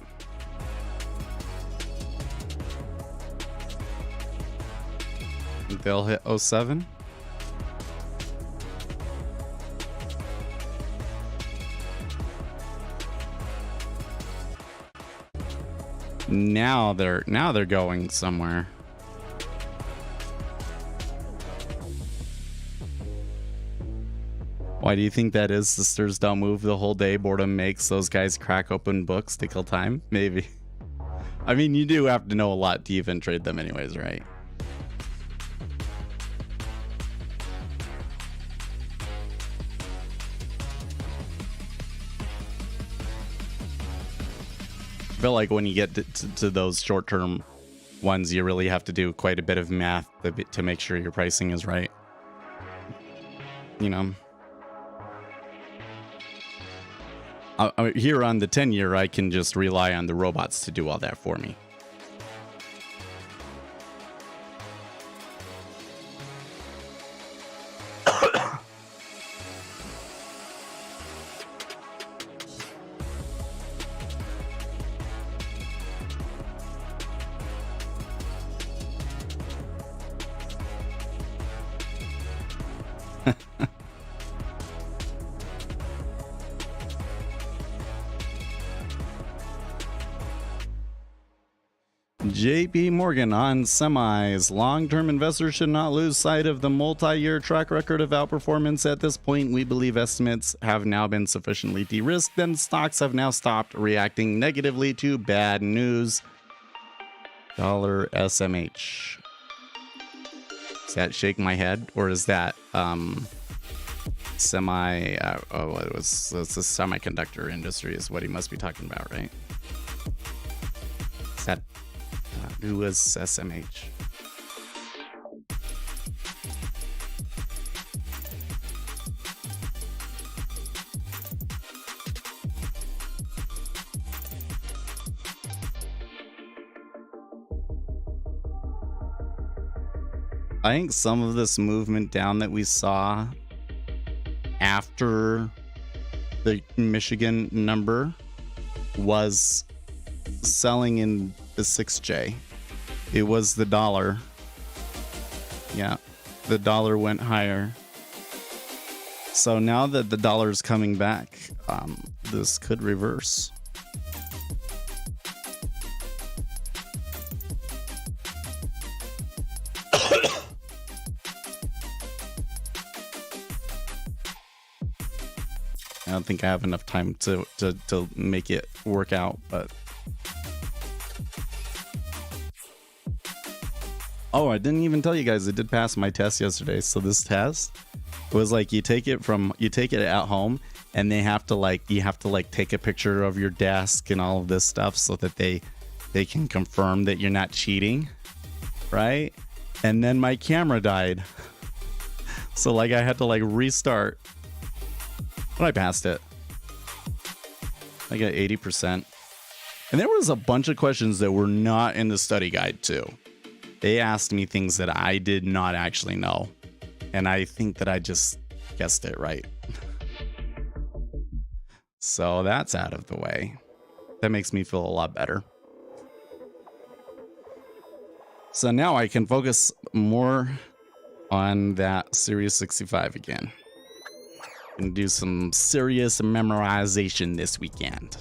Think they'll hit 07? Now they're going somewhere. Why do you think that is? Sisters don't move the whole day. Boredom makes those guys crack open books to kill time? Maybe. I mean, you do have to know a lot to even trade them anyways, right? I feel like when you get to those short-term ones, you really have to do quite a bit of math to make sure your pricing is right. You know, here on the 10-year, I can just rely on the robots to do all that for me. JP Morgan on semis. Long-term investors should not lose sight of the multi-year track record of outperformance. At this point, we believe estimates have now been sufficiently de-risked and stocks have now stopped reacting negatively to bad news. Dollar SMH. Is that shake my head, or is that semi? Oh, it was the semiconductor industry is what he must be talking about, right? Is that who was SMH? I think some of this movement down that we saw after the Michigan number was selling in the 6J. It was the dollar. Yeah, the dollar went higher. So now that the dollar is coming back, this could reverse. I don't think I have enough time to make it work out, but oh, I didn't even tell you guys I did pass my test yesterday. So this test was like you take it at home, and you have to take a picture of your desk and all of this stuff so that they can confirm that you're not cheating, right? And then my camera died, so like I had to like restart. But I passed it. I got 80%. And there was a bunch of questions that were not in the study guide too. They asked me things that I did not actually know. And I think that I just guessed it right. So that's out of the way. That makes me feel a lot better. So now I can focus more on that Series 65 again. And do some serious memorization this weekend.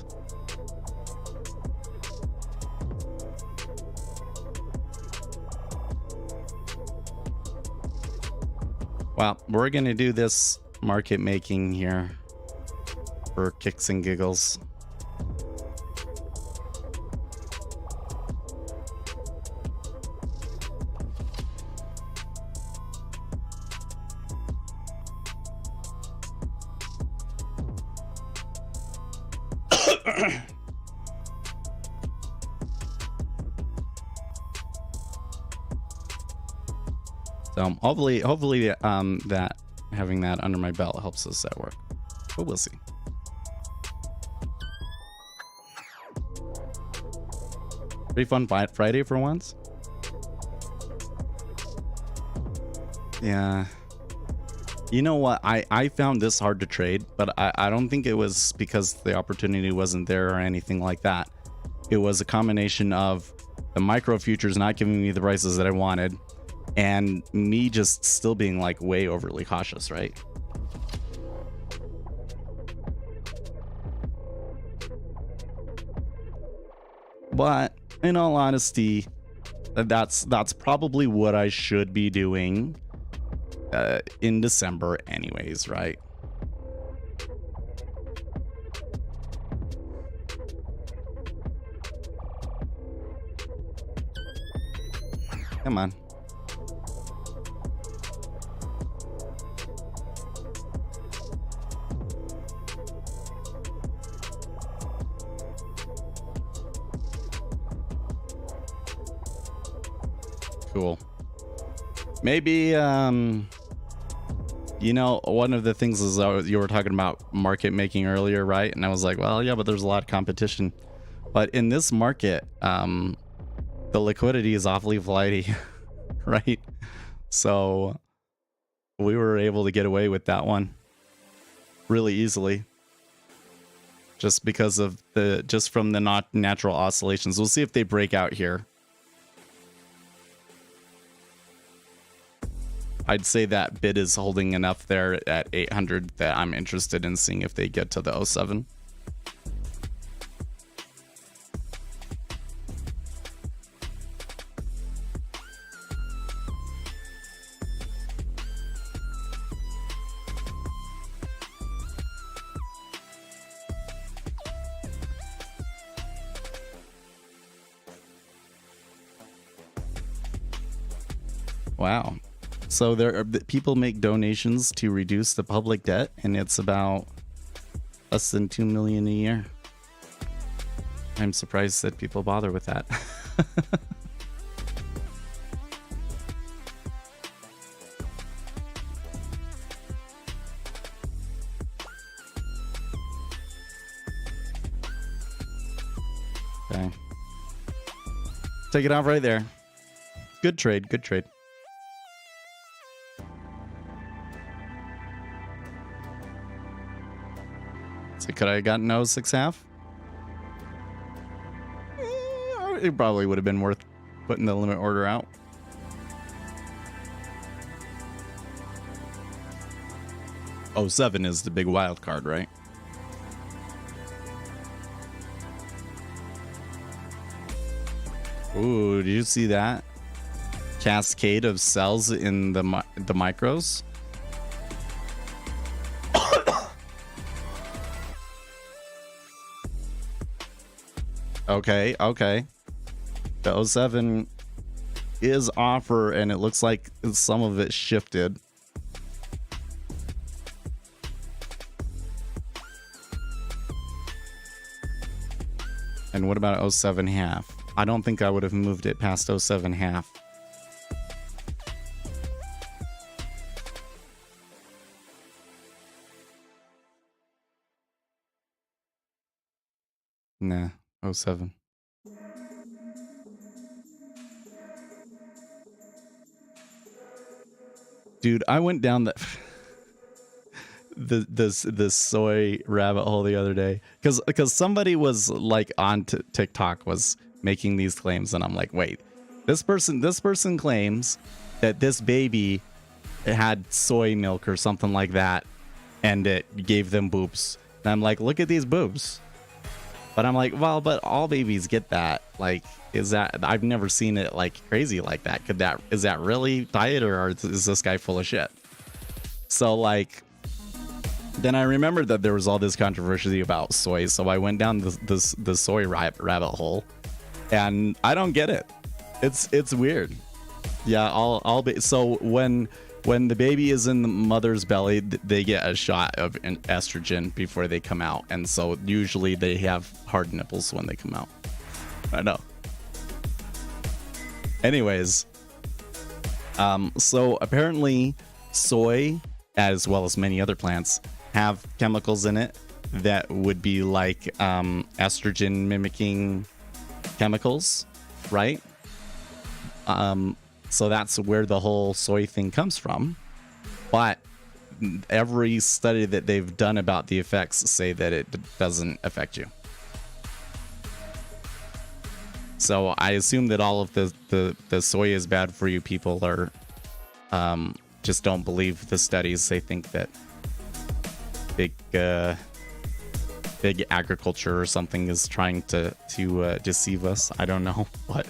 Well, we're gonna do this market making here for kicks and giggles. So hopefully that having that under my belt helps us at work, but we'll see. Pretty fun Friday for once. Yeah. You know what? I found this hard to trade, but I don't think it was because the opportunity wasn't there or anything like that. It was a combination of the micro futures not giving me the prices that I wanted, and me just still being like way overly cautious, right? But in all honesty, that's probably what I should be doing in December anyways, right? Come on. Cool. Maybe, you know, one of the things is you were talking about market making earlier, right? And I was like, well, yeah, but there's a lot of competition. But in this market, the liquidity is awfully flighty, right? So we were able to get away with that one really easily. Just because of just from the not natural oscillations. We'll see if they break out here. I'd say that bid is holding enough there at 800 that I'm interested in seeing if they get to the 07. Wow. So people make donations to reduce the public debt, and it's about less than 2 million a year. I'm surprised that people bother with that. Okay. Take it off right there. Good trade, good trade. So could I have gotten 06.5? It probably would have been worth putting the limit order out. '07 is the big wild card, right? Ooh, did you see that? Cascade of cells in the micros. Okay, okay. The 07 is offer, and it looks like some of it shifted. And what about 07.5? I don't think I would have moved it past 07.5. Nah, 07. Dude, I went down the soy rabbit hole the other day because somebody was like on TikTok was making these claims, and I'm like, wait, this person claims that this baby had soy milk or something like that, and it gave them boobs. And I'm like, look at these boobs. But I'm like, well, but all babies get that. Like, is that, I've never seen it like crazy like that. Is that really diet, or is this guy full of shit? So like, then I remembered that there was all this controversy about soy. So I went down the soy rabbit hole, and I don't get it. It's weird. Yeah, so when the baby is in the mother's belly, they get a shot of estrogen before they come out. And so usually they have hard nipples when they come out. I know. Anyways, so apparently soy, as well as many other plants, have chemicals in it that would be like estrogen mimicking chemicals, right? So that's where the whole soy thing comes from. But every study that they've done about the effects say that it doesn't affect you. So I assume that all of the soy is bad for you people are just don't believe the studies. They think that big agriculture or something is trying to deceive us. I don't know, but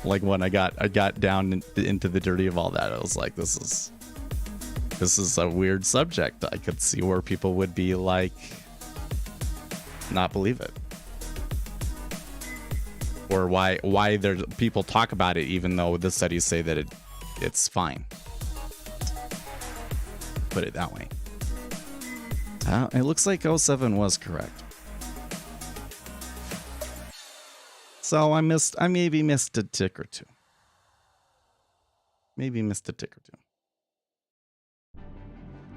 like when I got down into the dirty of all that, I was like, this is a weird subject. I could see where people would be like, not believe it. or why there's people talk about it, even though the studies say that it's fine. Put it that way. It looks like 07 was correct. So I maybe missed a tick or two. Maybe missed a tick or two.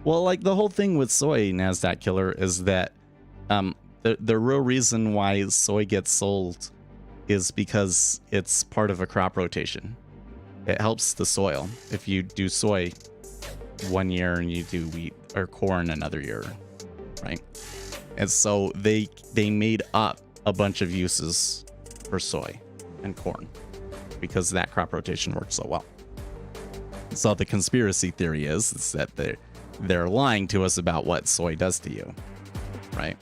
Well, like the whole thing with soy, NASDAQ killer, is that the real reason why soy gets sold is because it's part of a crop rotation. It helps the soil. If you do soy one year and you do wheat or corn another year, right? And so they made up a bunch of uses for soy and corn because that crop rotation works so well. So the conspiracy theory is that they're lying to us about what soy does to you, right?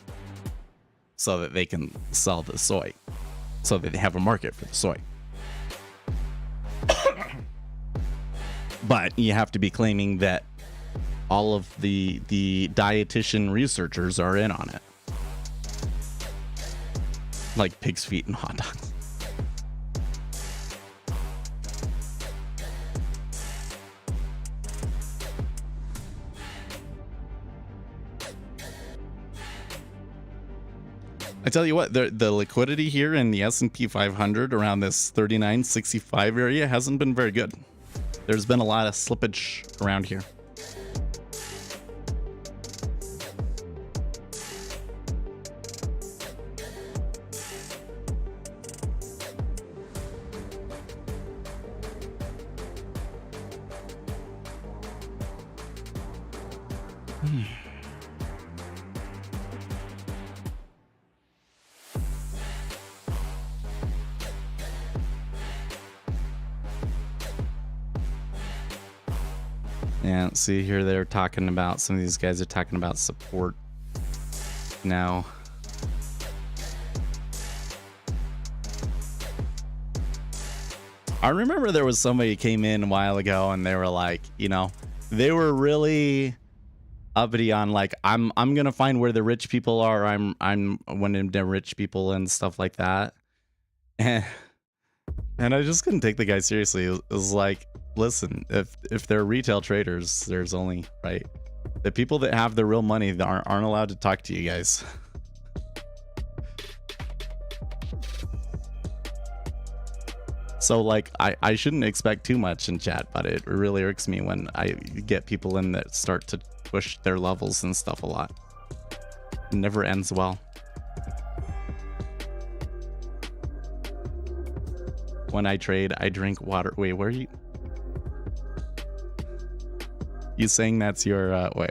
So that they can sell the soy, so that they have a market for the soy. But you have to be claiming that all of the dietitian researchers are in on it. Like pig's feet and hot dogs. I tell you what, the liquidity here in the S&P 500 around this 39.65 area hasn't been very good. There's been a lot of slippage around here. Yeah, see here they're talking about, some of these guys are talking about support now. I remember there was somebody who came in a while ago and they were like, you know, they were really uppity on like, I'm gonna find where the rich people are. I'm one of the rich people and stuff like that. And I just couldn't take the guy seriously. It was like, listen, if they're retail traders, there's only, right, the people that have the real money that aren't allowed to talk to you guys. So like I shouldn't expect too much in chat, but it really irks me when I get people in that start to push their levels and stuff a lot. It never ends well. When I trade, I drink water. Wait, where are you? You saying that's your wait.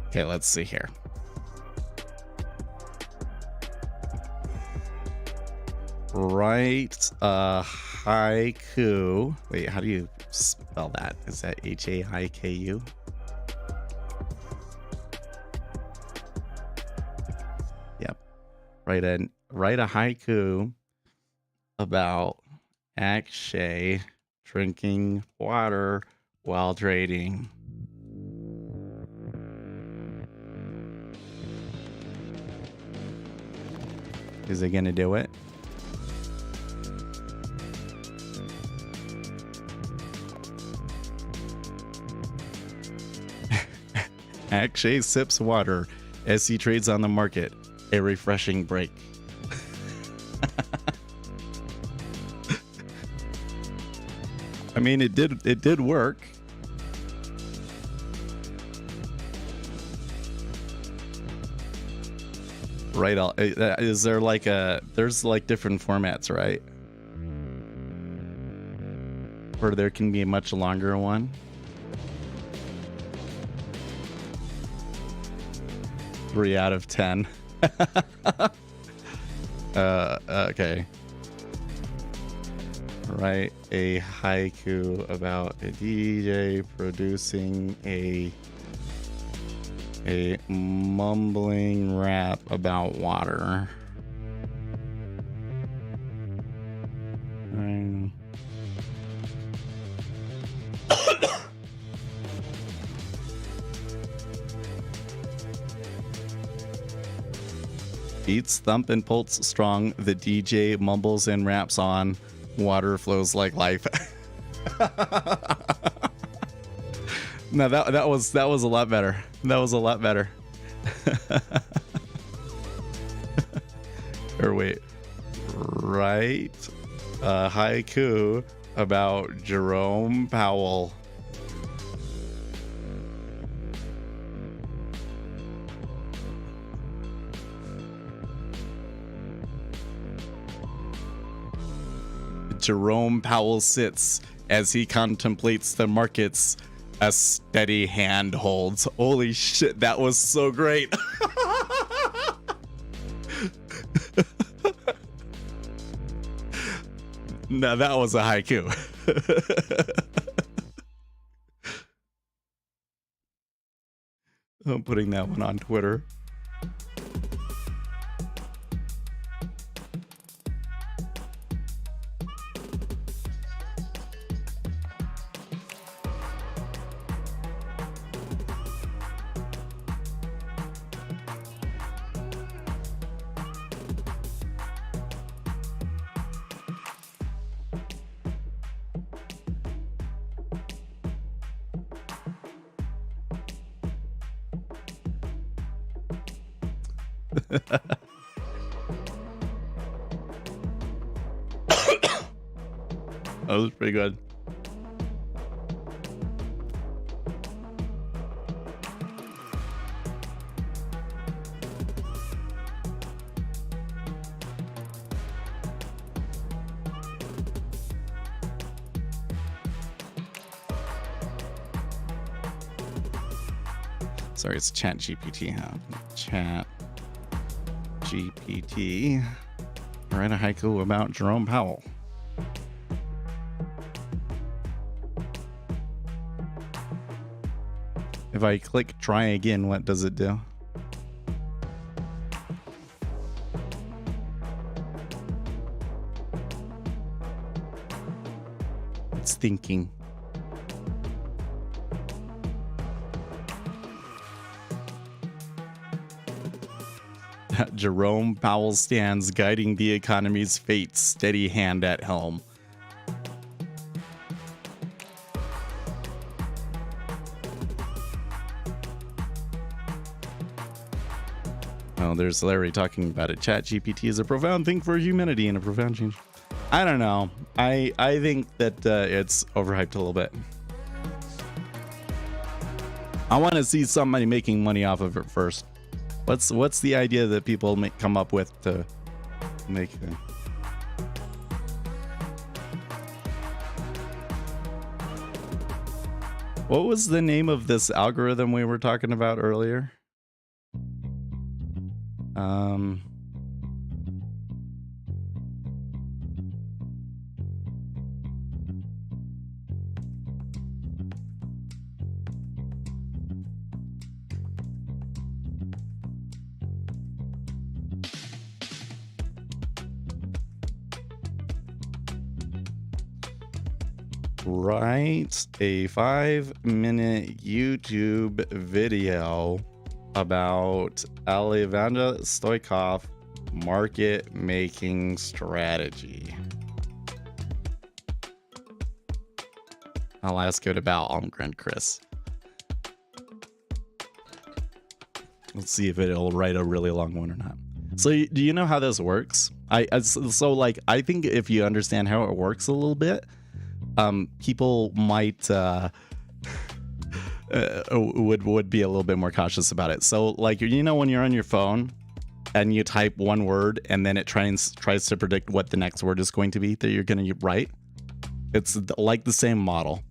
Okay, let's see here. Right, haiku. Wait, how do you spell that? Is that H-A-I-K-U? Yep. Write a haiku about Akshay drinking water while trading. Is it gonna do it? Akshay sips water as he trades on the market. A refreshing break. I mean, it did work. Right. Is there like there's like different formats, right? Or there can be a much longer one. 3 out of 10. Okay. Write a haiku about a DJ producing a mumbling rap about water. Beats thump and pulse strong. The DJ mumbles and raps on. Water flows like life. No, that was a lot better. That was a lot better. Or wait, right? Haiku about Jerome Powell. Jerome Powell sits as he contemplates the markets. A steady hand holds. Holy shit, that was so great. No, that was a haiku. I'm putting that one on Twitter. That was pretty good. Sorry, it's Chat GPT. Chat GPT. Write a haiku about Jerome Powell. If I click try again, what does it do? It's thinking. Jerome Powell stands guiding the economy's fate, steady hand at helm. Oh, there's Larry talking about it. Chat GPT is a profound thing for humanity and a profound change. I don't know. I think that it's overhyped a little bit. I want to see somebody making money off of it first. What's the idea that people come up with to make it? What was the name of this algorithm we were talking about earlier? Write a 5-minute YouTube video about Alexander Stoikov market making strategy. I'll ask it about Almgren, Chris. Let's see if it'll write a really long one or not. So do you know how this works? I think if you understand how it works a little bit, people might would be a little bit more cautious about it. So like, you know, when you're on your phone and you type one word and then it tries to predict what the next word is going to be that you're going to write. It's like the same model.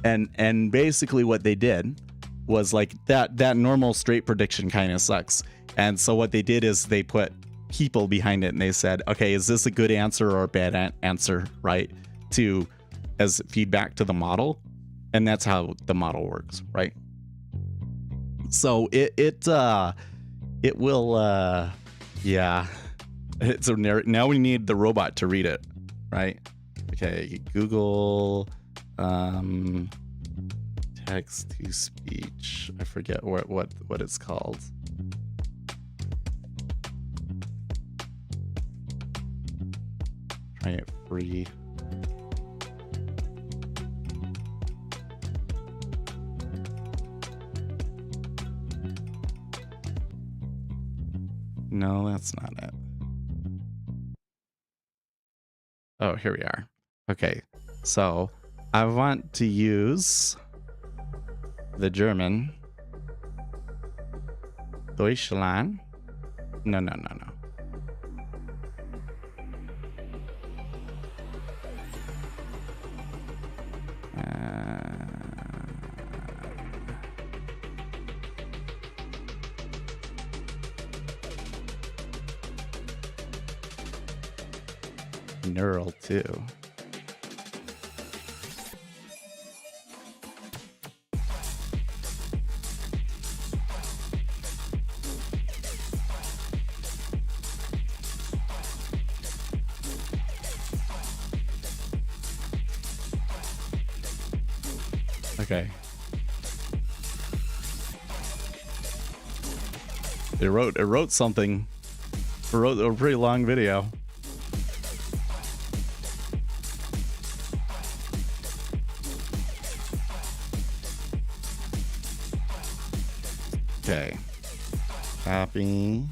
And basically what they did was like that normal straight prediction kind of sucks. And so what they did is they put people behind it and they said, okay, is this a good answer or a bad answer, right? As feedback to the model. And that's how the model works, right? So it will, yeah. So now we need the robot to read it, right? Okay, Google text to speech. I forget what it's called. Try it free. No, that's not it. Oh, here we are. Okay, so I want to use the German Deutschland. No. Neural too. Okay. It wrote something. It wrote a pretty long video. Okay. Copy.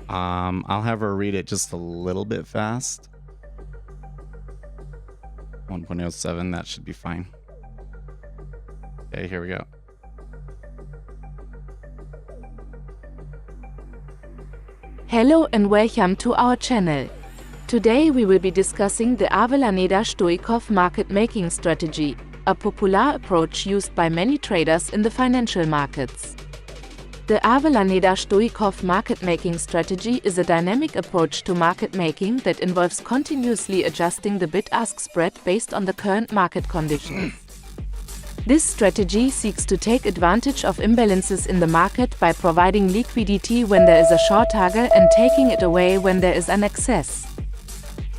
I'll have her read it just a little bit fast. 1.07, that should be fine. Okay, here we go. Hello and welcome to our channel. Today we will be discussing the Avellaneda-Stoikov market making strategy, a popular approach used by many traders in the financial markets. The Avellaneda-Stoikov market making strategy is a dynamic approach to market making that involves continuously adjusting the bid-ask spread based on the current market conditions. This strategy seeks to take advantage of imbalances in the market by providing liquidity when there is a short target and taking it away when there is an excess.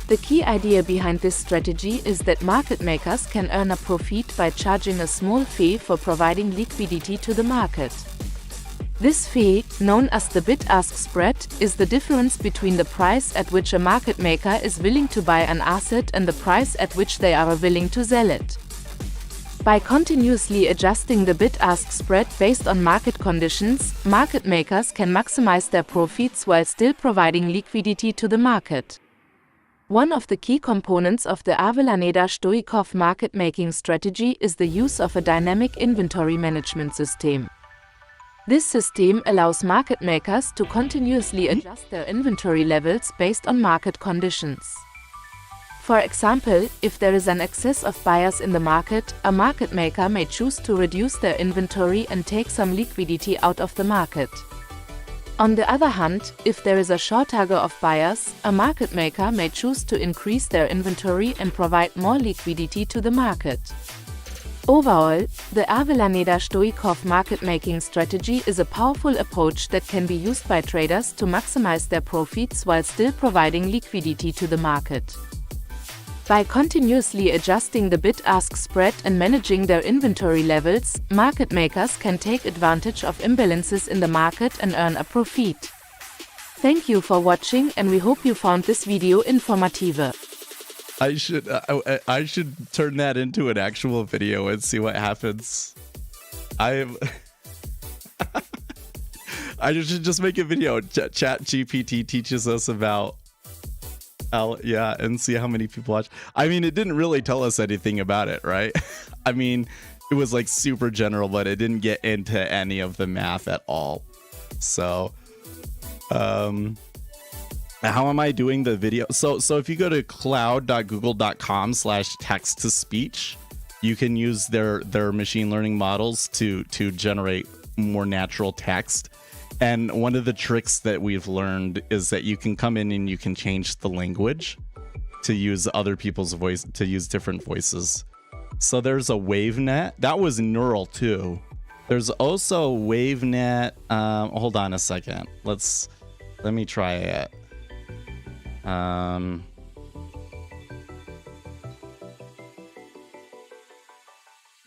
The key idea behind this strategy is that market makers can earn a profit by charging a small fee for providing liquidity to the market. This fee, known as the bid-ask spread, is the difference between the price at which a market maker is willing to buy an asset and the price at which they are willing to sell it. By continuously adjusting the bid-ask spread based on market conditions, market makers can maximize their profits while still providing liquidity to the market. One of the key components of the Avellaneda-Stoikov market making strategy is the use of a dynamic inventory management system. This system allows market makers to continuously adjust their inventory levels based on market conditions. For example, if there is an excess of buyers in the market, a market maker may choose to reduce their inventory and take some liquidity out of the market. On the other hand, if there is a shortage of buyers, a market maker may choose to increase their inventory and provide more liquidity to the market. Overall, the Avellaneda-Stoikov market-making strategy is a powerful approach that can be used by traders to maximize their profits while still providing liquidity to the market. By continuously adjusting the bid-ask spread and managing their inventory levels, market makers can take advantage of imbalances in the market and earn a profit. Thank you for watching, and we hope you found this video informative. I should turn that into an actual video and see what happens. I should just make a video. Chat GPT teaches us about and see how many people watch. I mean, it didn't really tell us anything about it, right? I mean, it was like super general, but it didn't get into any of the math at all. So, how am I doing the video? So if you go to cloud.google.com/text-to-speech, you can use their machine learning models to generate more natural text. And one of the tricks that we've learned is that you can come in and you can change the language to use other people's voice, to use different voices. So there's a WaveNet. That was neural too. There's also WaveNet. Hold on a second. Let me try it.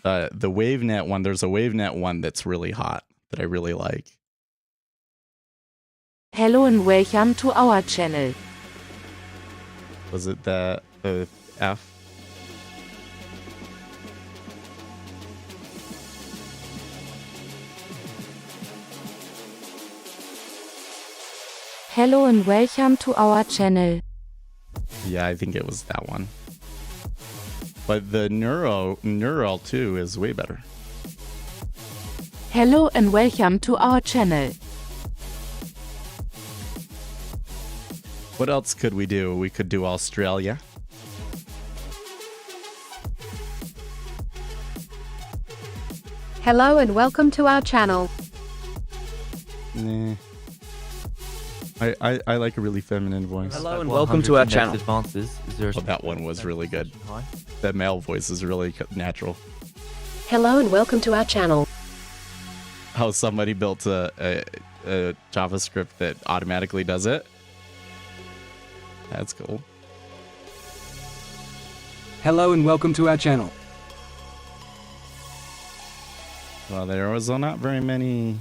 The WaveNet one, there's a WaveNet one that's really hot that I really like. Hello and welcome to our channel. Was it the F? Hello and welcome to our channel. Yeah, I think it was that one. But the neural too is way better. Hello and welcome to our channel. What else could we do? We could do Australia. Hello and welcome to our channel. Nah. I like a really feminine voice. Hello and welcome to our channel. Advances. That one was really good. That male voice is really natural. Hello and welcome to our channel. How somebody built a JavaScript that automatically does it. That's cool. Hello and welcome to our channel. Well, there was not very many.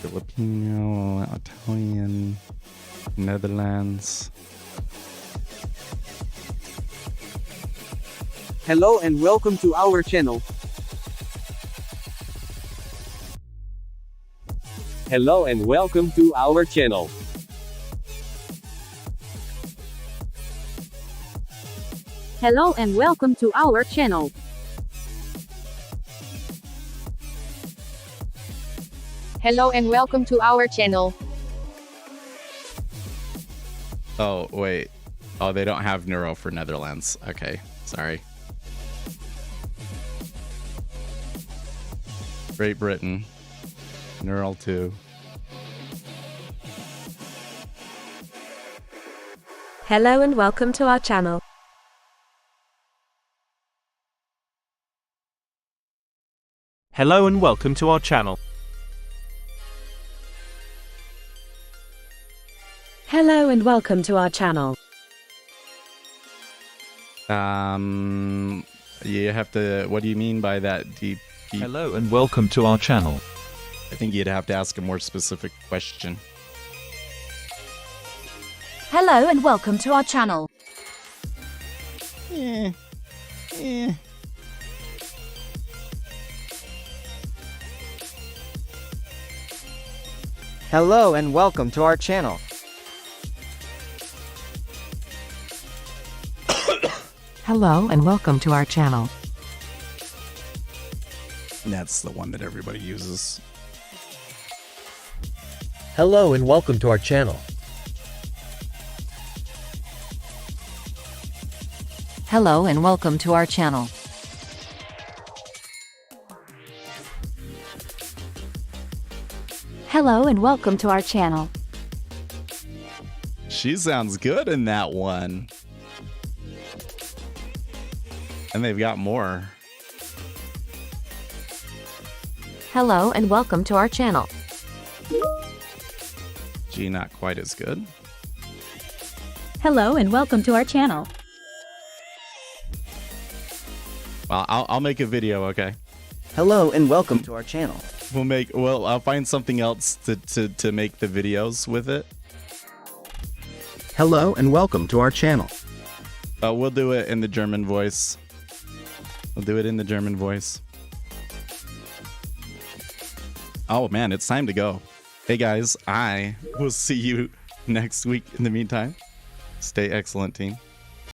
Filipino, Italian, Netherlands. Hello and welcome to our channel. Hello and welcome to our channel. Hello and welcome to our channel. Hello and welcome to our channel. Oh, wait. Oh, they don't have Neuro for Netherlands. Okay, sorry. Great Britain. Neural 2. Hello and welcome to our channel. Hello and welcome to our channel. Hello and welcome to our channel. You have to. What do you mean by that? Deep. Hello and welcome to our channel. I think you'd have to ask a more specific question. Hello and welcome to our channel. Hello and welcome to our channel. Hello and welcome to our channel. That's the one that everybody uses. Hello and welcome to our channel. Hello and welcome to our channel. Hello and welcome to our channel. She sounds good in that one. And they've got more. Hello and welcome to our channel. Gee, not quite as good. Hello and welcome to our channel. Well, I'll make a video, okay? Hello and welcome to our channel. I'll find something else to make the videos with it. Hello and welcome to our channel. We'll do it in the German voice. We'll do it in the German voice. Oh man, it's time to go. Hey guys, I will see you next week. In the meantime, stay excellent, team.